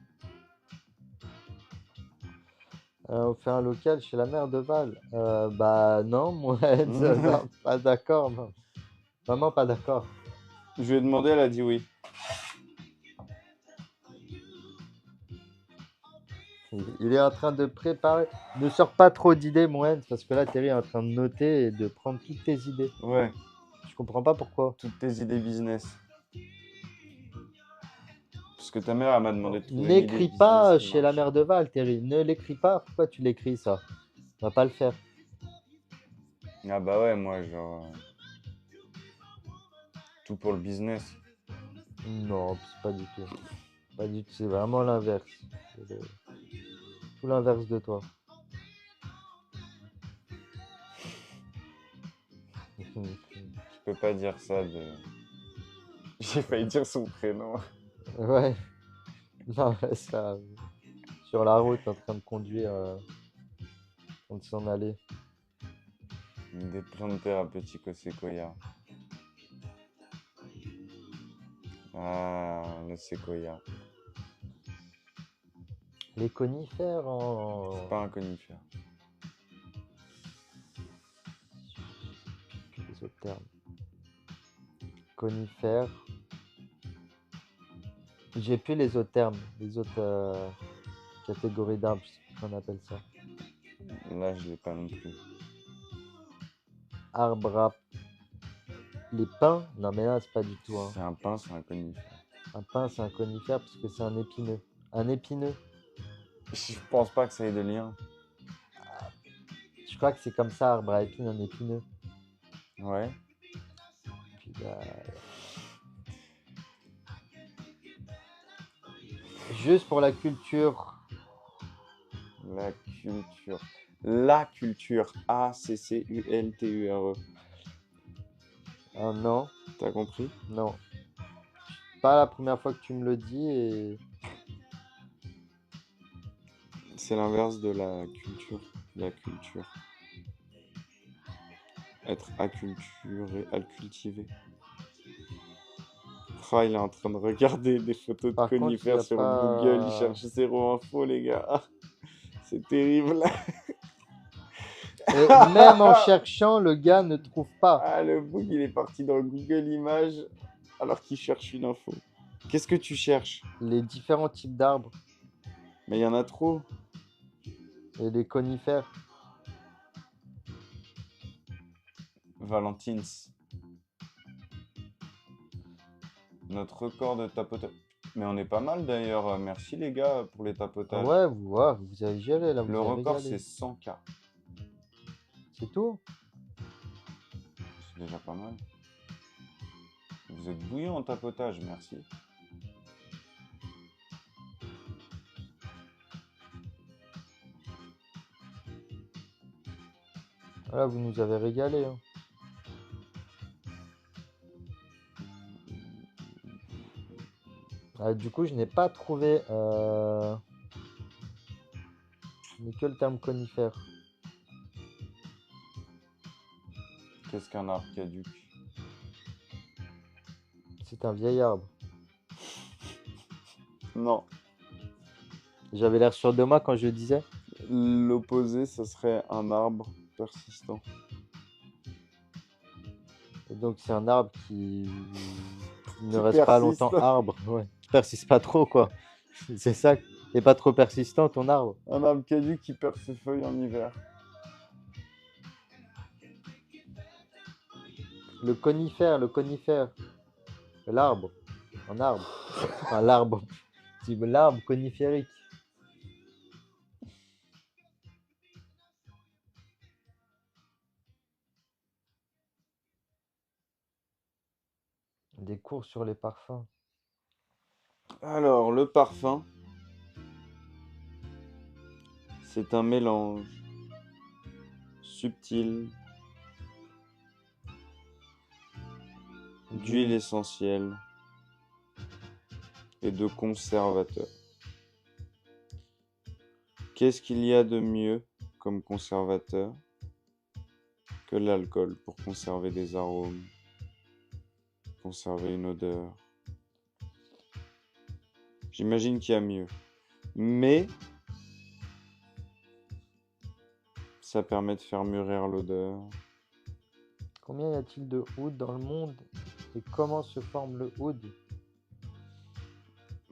on fait un local chez la mère de Val. Bah non, mon Hens, non, pas d'accord. Non. Maman, pas d'accord. Je lui ai demandé, elle a dit oui. Il est en train de préparer. Ne sors pas trop d'idées, mon Hens, parce que là, Terry est en train de noter et de prendre toutes tes idées. Ouais, Je comprends pas pourquoi. toutes tes idées business. Parce que ta mère, elle m'a demandé de trouver une idée N'écris business pas qui chez la marche. mère de Val, Terry. Ne l'écris pas. Pourquoi tu l'écris, ça? On va pas le faire. Ah bah ouais, moi, genre... tout pour le business. Non, c'est pas du tout. Pas du tout. C'est vraiment l'inverse. C'est tout l'inverse de toi. Je peux pas dire ça de... J'ai failli dire son prénom. Ouais. Non, mais ça. Sur la route, en train de conduire, en train de s'en aller. Des plantes thérapeutiques au séquoia. Ah, le séquoia. Les conifères en. C'est pas un conifère. Les autres termes. Conifères. J'ai plus les autres termes, les autres catégories d'arbres, je sais plus comment on appelle ça. Là, je l'ai pas non plus. Arbre à. Les pins? Non, mais là, c'est pas du tout. Hein. C'est un pin, c'est un conifère. Un pin, c'est un conifère parce que c'est un épineux. Un épineux. Je pense pas que ça ait de lien. Je crois que c'est comme ça, arbre à épines, un épineux. Ouais. Puis, juste pour la culture. La culture. La culture. A-C-C-U-L-T-U-R-E. Ah non, T'as compris? non. Pas la première fois que tu me le dis et. C'est l'inverse de la culture. La culture. Être acculturé, cultivé. Ah, il est en train de regarder des photos de Par contre, il y conifères a sur pas. Google. Il cherche zéro info, les gars. Ah, c'est terrible. Et même en cherchant, le gars ne trouve pas. Ah, le bug, il est parti dans Google Images alors qu'il cherche une info. Qu'est-ce que tu cherches? Les différents types d'arbres Mais il y en a trop. et les conifères. Valentines. Notre record de tapotage. Mais on est pas mal d'ailleurs. Merci les gars pour les tapotages. Ouais, vous avez géré là, vous Le avez record, régalé. c'est 100K. C'est tout? C'est déjà pas mal. Vous êtes bouillant en tapotage, merci. Voilà, vous nous avez régalé. Hein. Du coup, je n'ai pas trouvé. Je n'ai que le terme conifère. Qu'est-ce qu'un arbre caduc? C'est un vieil arbre. Non. J'avais l'air sûr de moi quand je disais. L'opposé, ce serait un arbre persistant. Et donc, c'est un arbre qui ne Qui reste pas longtemps persiste. arbre. Ouais. Qui persiste pas trop, quoi. C'est ça. Et pas trop persistant, ton arbre. Un arbre caduc qui perd ses feuilles en hiver. Le conifère, le conifère. L'arbre. Un arbre. Enfin, l'arbre. L'arbre coniférique. Des cours sur les parfums. Alors, le parfum, c'est un mélange subtil d'huile essentielle et de conservateur. Qu'est-ce qu'il y a de mieux comme conservateur que l'alcool pour conserver des arômes, conserver une odeur? J'imagine qu'il y a mieux. Mais ça permet de faire mûrir l'odeur. Combien y a-t-il de oud dans le monde et comment se forme le oud?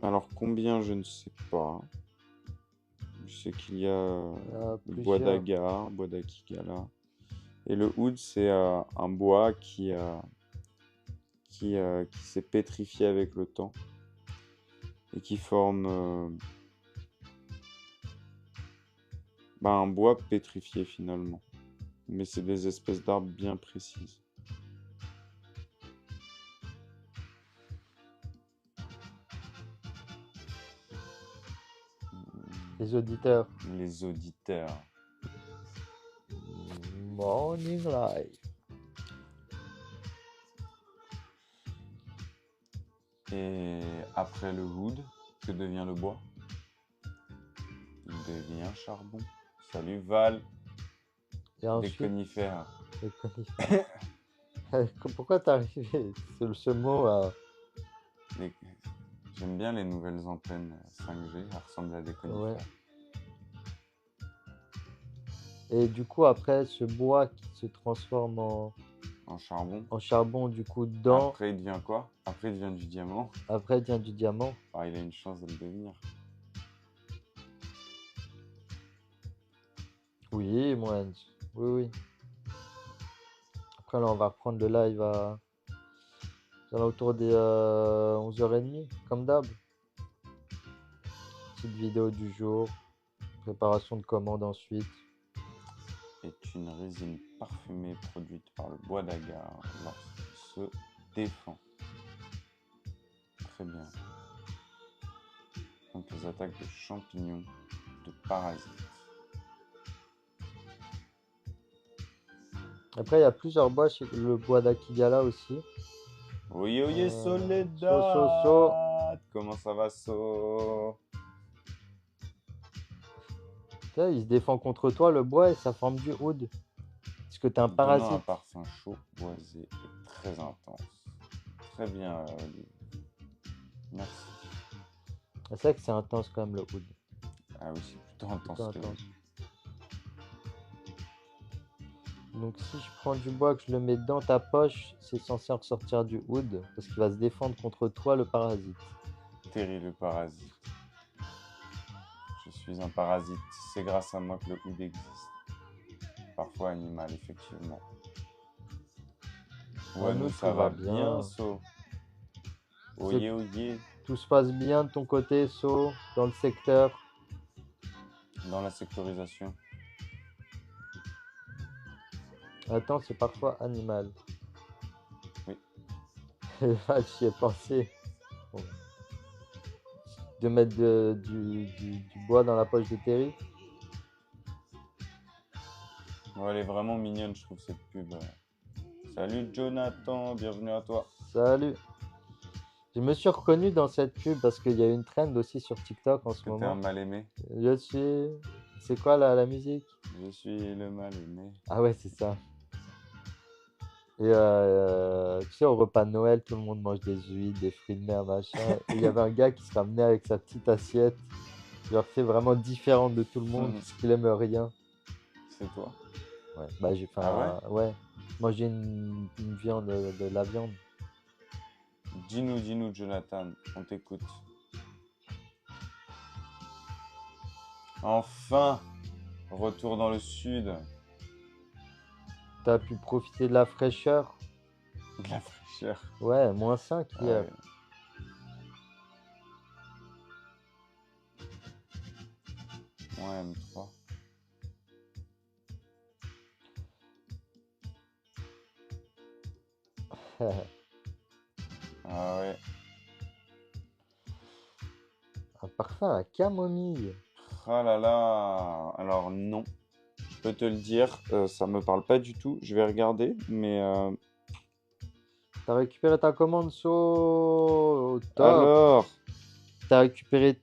Alors combien, je ne sais pas. Je sais qu'il y a le bois Plusieurs. d'agar, bois d'Akigala. Et le oud, c'est un bois qui s'est pétrifié avec le temps et qui forme un bois pétrifié finalement. Mais c'est des espèces d'arbres bien précises. Les auditeurs. Les auditeurs. Morning live. Et après le wood, que devient le bois? Il devient charbon. Salut Val, Et des ensuite, conifères. les conifères. Pourquoi t'es arrivé sur ce mot à... J'aime bien les nouvelles antennes 5G, elles ressemblent à des conifères. Ouais. Et du coup, après, ce bois qui se transforme En charbon. en charbon, du coup, dans... Après, il devient quoi? Après, il devient du diamant. Après, il vient du diamant. Ah, il a une chance de le devenir. Oui, moi, oui. Après, là, on va reprendre le live à autour des 11h30, comme d'hab. Petite vidéo du jour. Préparation de commande ensuite. Est une résine parfumée produite par le bois d'agar lorsqu'il se défend. Très bien. Donc les attaques de champignons, de parasites. Après, il y a plusieurs bois chez le bois d'Akigala aussi. Oye, oye, Soledad. So. Comment ça va, So? Tu sais, il se défend contre toi, le bois, et ça forme du oud. Parce que t'es un Donnant parasite. un parfum chaud, boisé et très intense. Très bien, Olivier. Merci. C'est vrai que c'est intense quand même, le oud. Ah oui, c'est plutôt intense. Plutôt intense. Donc si je prends du bois, que je le mets dans ta poche, c'est censé en ressortir du oud, parce qu'il va se défendre contre toi, le parasite. Terry le parasite. Je suis un parasite. C'est grâce à moi que le oud existe. Parfois animal, effectivement. Ouais, nous, ça va bien, So. Oye, oye. Tout se passe bien de ton côté, So, dans le secteur. Dans la sectorisation. Attends, c'est parfois animal. Oui. J'y ai pensé. Bon. De mettre du bois dans la poche de Terry. Ouais, elle est vraiment mignonne, je trouve, cette pub. Salut Jonathan, bienvenue à toi. Salut. Je me suis reconnu dans cette pub parce qu'il y a une trend aussi sur TikTok en ce moment. T'es un mal aimé. Je suis... C'est quoi la musique? Je suis le mal aimé. Ah ouais, c'est ça. Et tu sais, au repas de Noël, tout le monde mange des huîtres, des fruits de mer, machin. Et il y avait un gars qui se ramenait avec sa petite assiette. Genre, c'est vraiment différent de tout le monde, parce qu'il aime rien. C'est toi? Ouais. Bah, j'ai fait Ah ouais? ouais. Manger une viande, de la viande. Dis-nous, Jonathan, on t'écoute. Enfin, retour dans le sud. T'as pu profiter de la fraîcheur? De la fraîcheur. Ouais, -5 Ah hier. ouais. Ouais, M3. Ah ouais. Un parfum à camomille. Ah là là. Alors non, je peux te le dire, ça me parle pas du tout. Je vais regarder, mais T'as récupéré ta commande, So? Top. alors, T'as récupéré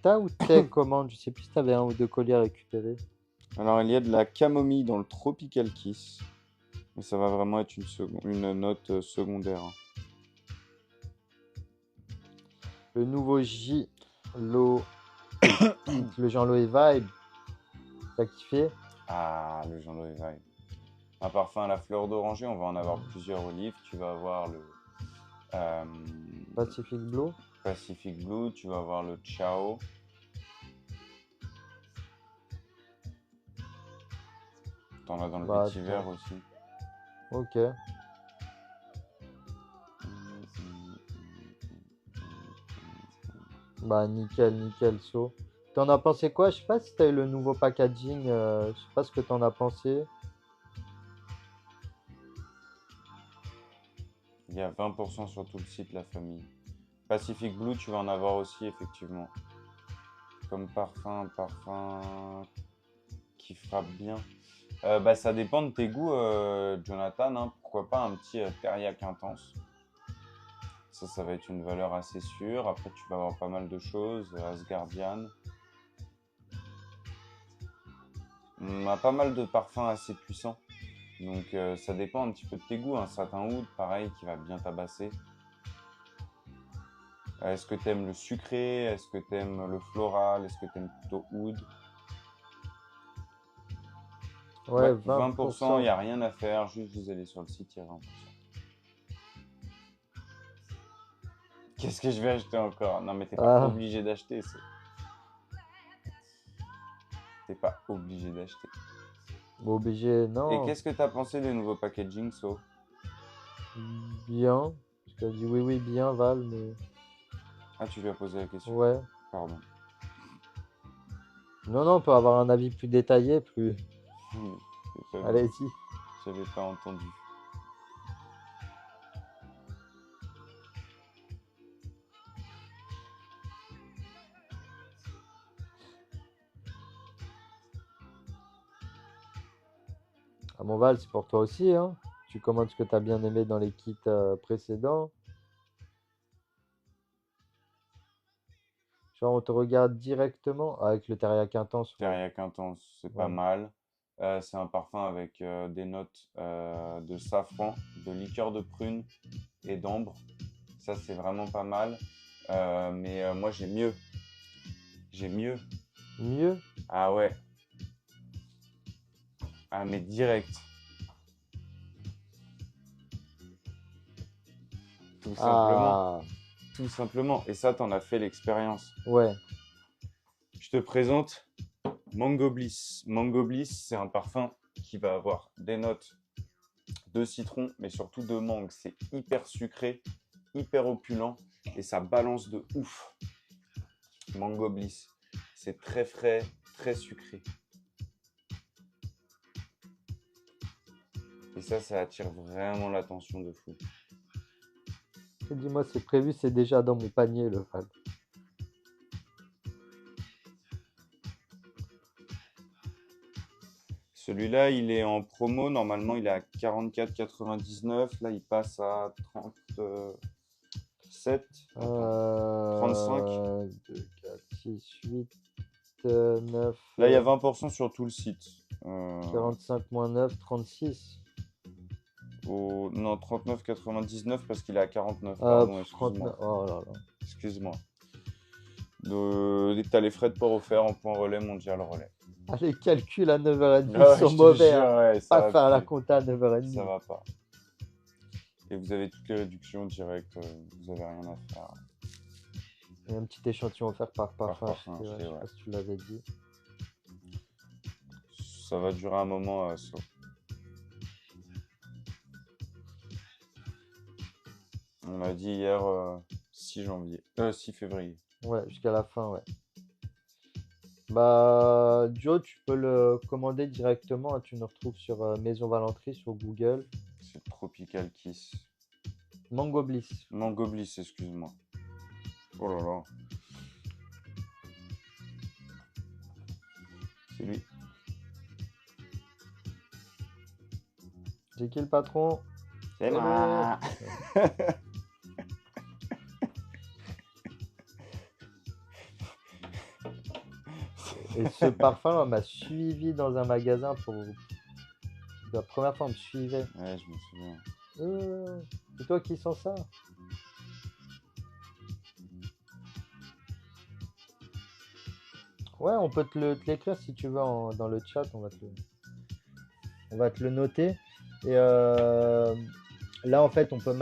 ta ou tes commandes? Je sais plus si t'avais un ou deux colis à récupérer. il y a de la camomille dans le Tropical Kiss, mais ça va vraiment être une note secondaire, hein. Le nouveau Lo... le Jean-Loé Vibe. T'as kiffé? Ah, le Jean-Louis Vibe. Un parfum à la fleur d'oranger, on va en avoir plusieurs olives. Tu vas avoir le euh, Pacific Blue. Pacific Blue, tu vas avoir le Ciao. T'en as dans le Bah, vétiver attends. aussi. Ok. Bah, nickel, nickel, So. T'en as pensé quoi? Je sais pas si t'as eu le nouveau packaging. Je sais pas ce que t'en as pensé. Il y a 20% sur tout le site, la famille. Pacific Blue, tu vas en avoir aussi, effectivement. Comme parfum qui frappe bien. Bah, ça dépend de tes goûts, Jonathan, hein. Pourquoi pas un petit teriyaki intense. Ça va être une valeur assez sûre. Après, tu vas avoir pas mal de choses. Asgardian. On a pas mal de parfums assez puissants. Donc, ça dépend un petit peu de tes goûts. Un satin oud, pareil, qui va bien tabasser. Est-ce que t'aimes le sucré? Est-ce que t'aimes le floral? Est-ce que t'aimes plutôt oud? Ouais, Ouais, 20%, il 20%. n'y a rien à faire. Juste, vous allez sur le site, il y a 20%. Qu'est-ce que je vais acheter encore? Non, mais t'es pas Ah, obligé d'acheter. T'es pas obligé d'acheter. bon, obligé, Et non. qu'est-ce que t'as pensé des nouveaux packaging, So? Bien. Parce qu'elle dit oui, oui, bien, Val, mais. Ah, tu lui as posé la question. Ouais. Pardon. Non, non, on peut avoir un avis plus détaillé, plus. J'avais Allez-y. j'avais pas entendu. Ah, mon Val, c'est pour toi aussi, hein. Tu commandes ce que t'as bien aimé dans les kits précédents. Genre, on te regarde directement avec le teriyaki intense, ouais. Teriyaki intense, c'est pas Ouais. mal. C'est un parfum avec des notes de safran, de liqueur de prune et d'ambre. Ça, c'est vraiment pas mal. Mais moi, j'ai mieux. J'ai mieux. Mieux? Ah ouais. Ah, mais direct. Tout simplement. Ah, Tout simplement. Et ça, t'en as fait l'expérience. ouais. Je te présente Mango Bliss. Mango Bliss, c'est un parfum qui va avoir des notes de citron, mais surtout de mangue. C'est hyper sucré, hyper opulent et ça balance de ouf. Mango Bliss. C'est très frais, très sucré. Et ça attire vraiment l'attention de fou. Dis-moi, c'est prévu, c'est déjà dans mon panier, le Val. Celui-là, il est en promo. Normalement, il est à 44,99. Là, il passe à 37. Attends. 35. 2, 4, 6, 8, 9, Là, il y a 20% sur tout le site. 45 moins 9, 36. Non, 39,99 parce qu'il est à 49. Ah, Pardon, 39. excuse-moi. Oh là là. Excuse-moi. T'as les frais de port offerts en point relais mondial relais. Ah, les calculs à 9h30 Ah ouais, sont je te mauvais, jure, hein. ouais, Pas faire la compta à 9h30. ça va pas. Et vous avez toutes les réductions directes, vous avez rien à faire. Et un petit échantillon offert par parfum parfum acheté, ouais, acheté, je sais ouais. pas si tu l'avais dit. Ça va durer un moment, ça. On m'a dit hier 6 janvier. 6 février. Ouais, jusqu'à la fin, ouais. Bah, Joe, tu peux le commander directement, hein. Tu nous retrouves sur Maison Valenterie sur Google. C'est Tropical Kiss. Mango Bliss. Mango Bliss, excuse-moi. Oh là là. C'est lui. C'est qui le patron? C'est lui. moi. Et ce parfum-là m'a suivi dans un magasin pour... La première fois, on me suivait. Ouais, je me souviens. C'est toi qui sens ça? Ouais, on peut te l'écrire si tu veux dans le chat, on va te le noter. Et là, en fait, on peut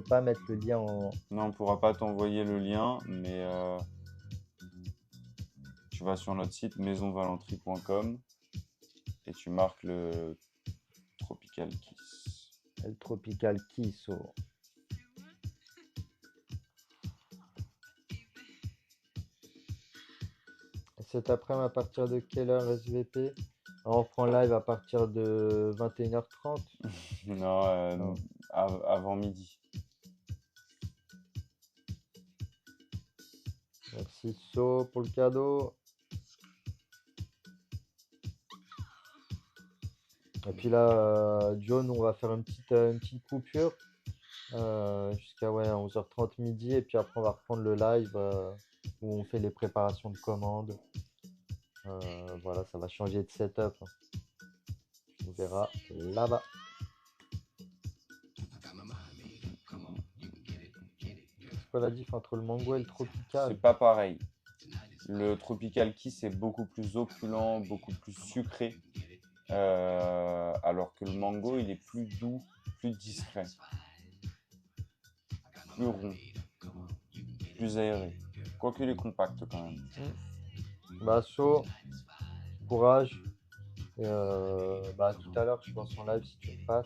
pas mettre le lien en... Non, on pourra pas t'envoyer le lien, mais tu vas sur notre site maisonvalenterie.com et tu marques le Tropical Kiss. Le Tropical Kiss. Oh. Et cet après-midi, à partir de quelle heure SVP? On reprend live à partir de 21h30. Non, Non. avant midi. Merci So pour le cadeau. Et puis là, John, on va faire une petite coupure jusqu'à ouais, 11h30 midi. Et puis après, on va reprendre le live où on fait les préparations de commandes. Voilà, ça va changer de setup. On verra là-bas. C'est quoi la diff entre le mango et le tropical? C'est pas pareil. Le Tropical Kiss est beaucoup plus opulent, beaucoup plus sucré. Alors que le mango, il est plus doux, plus discret. Plus rond. Plus aéré. Quoique il est compact quand même. Bah, So, courage. Et bah, tout à l'heure, je pense en live si tu me passes.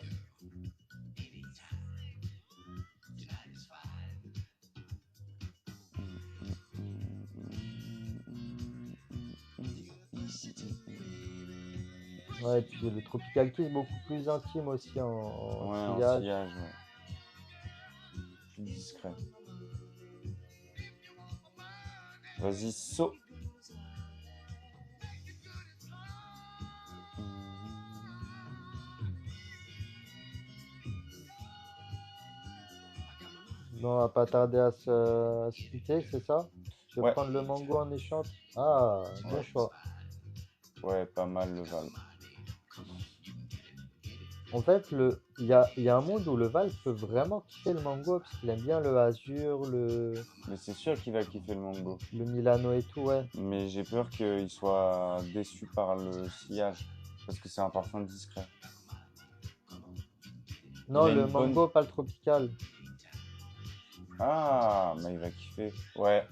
Ouais, et puis le Tropical Kiss est beaucoup plus intime aussi en Ouais, en sillage. sillage, ouais. Plus discret. Vas-y, So. Non, on va pas tarder à se quitter, c'est ça? Je vais Ouais. prendre le mango en échange. Ah, bon Ouais. choix. Ouais, pas mal le Val. En fait, il y a un monde où le Val peut vraiment kiffer le mango parce qu'il aime bien le azur, Mais c'est sûr qu'il va kiffer le mango. le Milano et tout, ouais. Mais j'ai peur qu'il soit déçu par le sillage. Parce que c'est un parfum discret. Non, Il a le une bonne- mango, pas le tropical. Ah, mais il va kiffer. Ouais.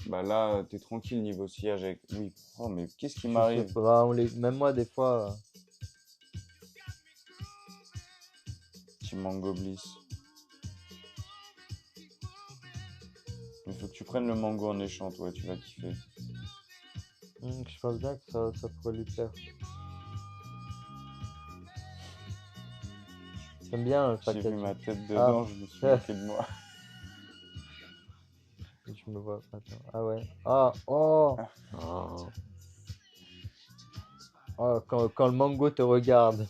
Bah là, t'es tranquille niveau sillage avec. Oui. Oh, mais qu'est-ce qui Je sais m'arrive? pas, même moi, des fois. Petit mango bliss. Il faut que tu prennes le mango en échante, ouais, tu vas kiffer. Je pense bien que ça pourrait lui plaire. J'aime bien le J'ai vu packaging. ma tête dedans, je me suis moqué de moi. Je me vois. Attends. Ah ouais. Ah, oh! Oh. Oh, quand le mango te regarde.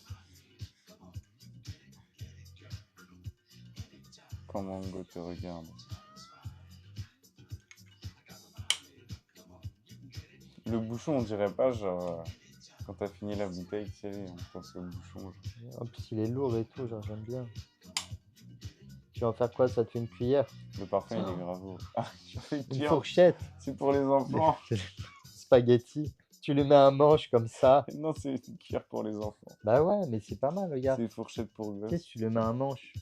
Quand mango te regarde. Le bouchon, on dirait pas, genre, quand t'as fini la bouteille, tu sais, on pense au bouchon. Genre. En plus, il est lourd et tout, genre, j'aime bien. Tu vas en faire quoi? Ça te fait une cuillère? Le parfum, il est grave. Ah, tu fais une Une cuillère. fourchette? C'est pour les enfants. Spaghetti. tu lui mets un manche comme ça. Non, c'est une cuillère pour les enfants. Bah ouais, mais c'est pas mal, regarde. C'est une fourchette pour Tu sais, gosses. si tu lui mets un manche,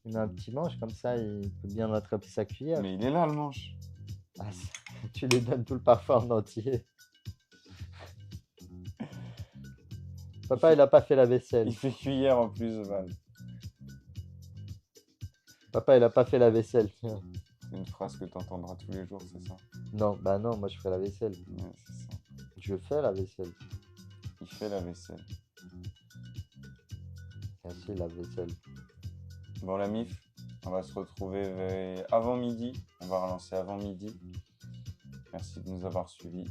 tu mets un petit manche comme ça, il peut bien attraper sa cuillère. Mais il est là, le manche. Ah, tu lui donnes tout le parfum en entier. Papa, il a pas fait la vaisselle. Il fait cuillère en plus, Val. Papa, il a pas fait la vaisselle. Tiens. C'est une phrase que tu entendras tous les jours, c'est ça? Non, bah non, moi je ferai la vaisselle. Ouais, c'est ça. Je fais la vaisselle. Il fait la vaisselle. Merci, la vaisselle. Bon, la MIF, on va se retrouver avant midi. On va relancer avant midi. Merci de nous avoir suivis.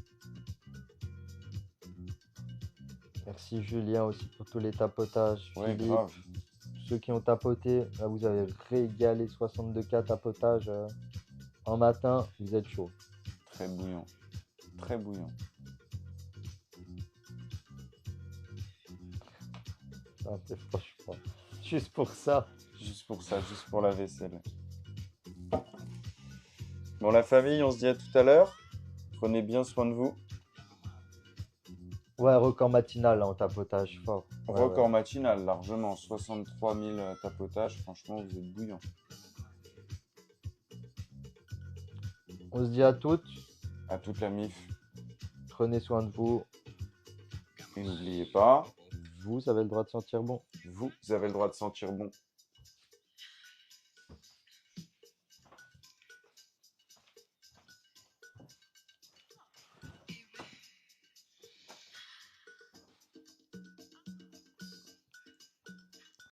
Merci Julien aussi pour tous les tapotages. Ouais, Philippe, grave. ceux qui ont tapoté, là vous avez régalé 62K tapotage en matin, vous êtes chaud. Très bouillant. Très bouillant. Ah, mais franchement, juste pour ça. Juste pour ça, juste pour la vaisselle. Bon, la famille, on se dit à tout à l'heure. Prenez bien soin de vous. Ouais, record matinal là, en tapotage, fort. Ouais, Record ouais. matinal, largement. 63 000 tapotages. Franchement, vous êtes bouillant. On se dit à toutes, À toute la MIF. prenez soin de vous. Et n'oubliez pas, Vous avez le droit de sentir bon. vous avez le droit de sentir bon.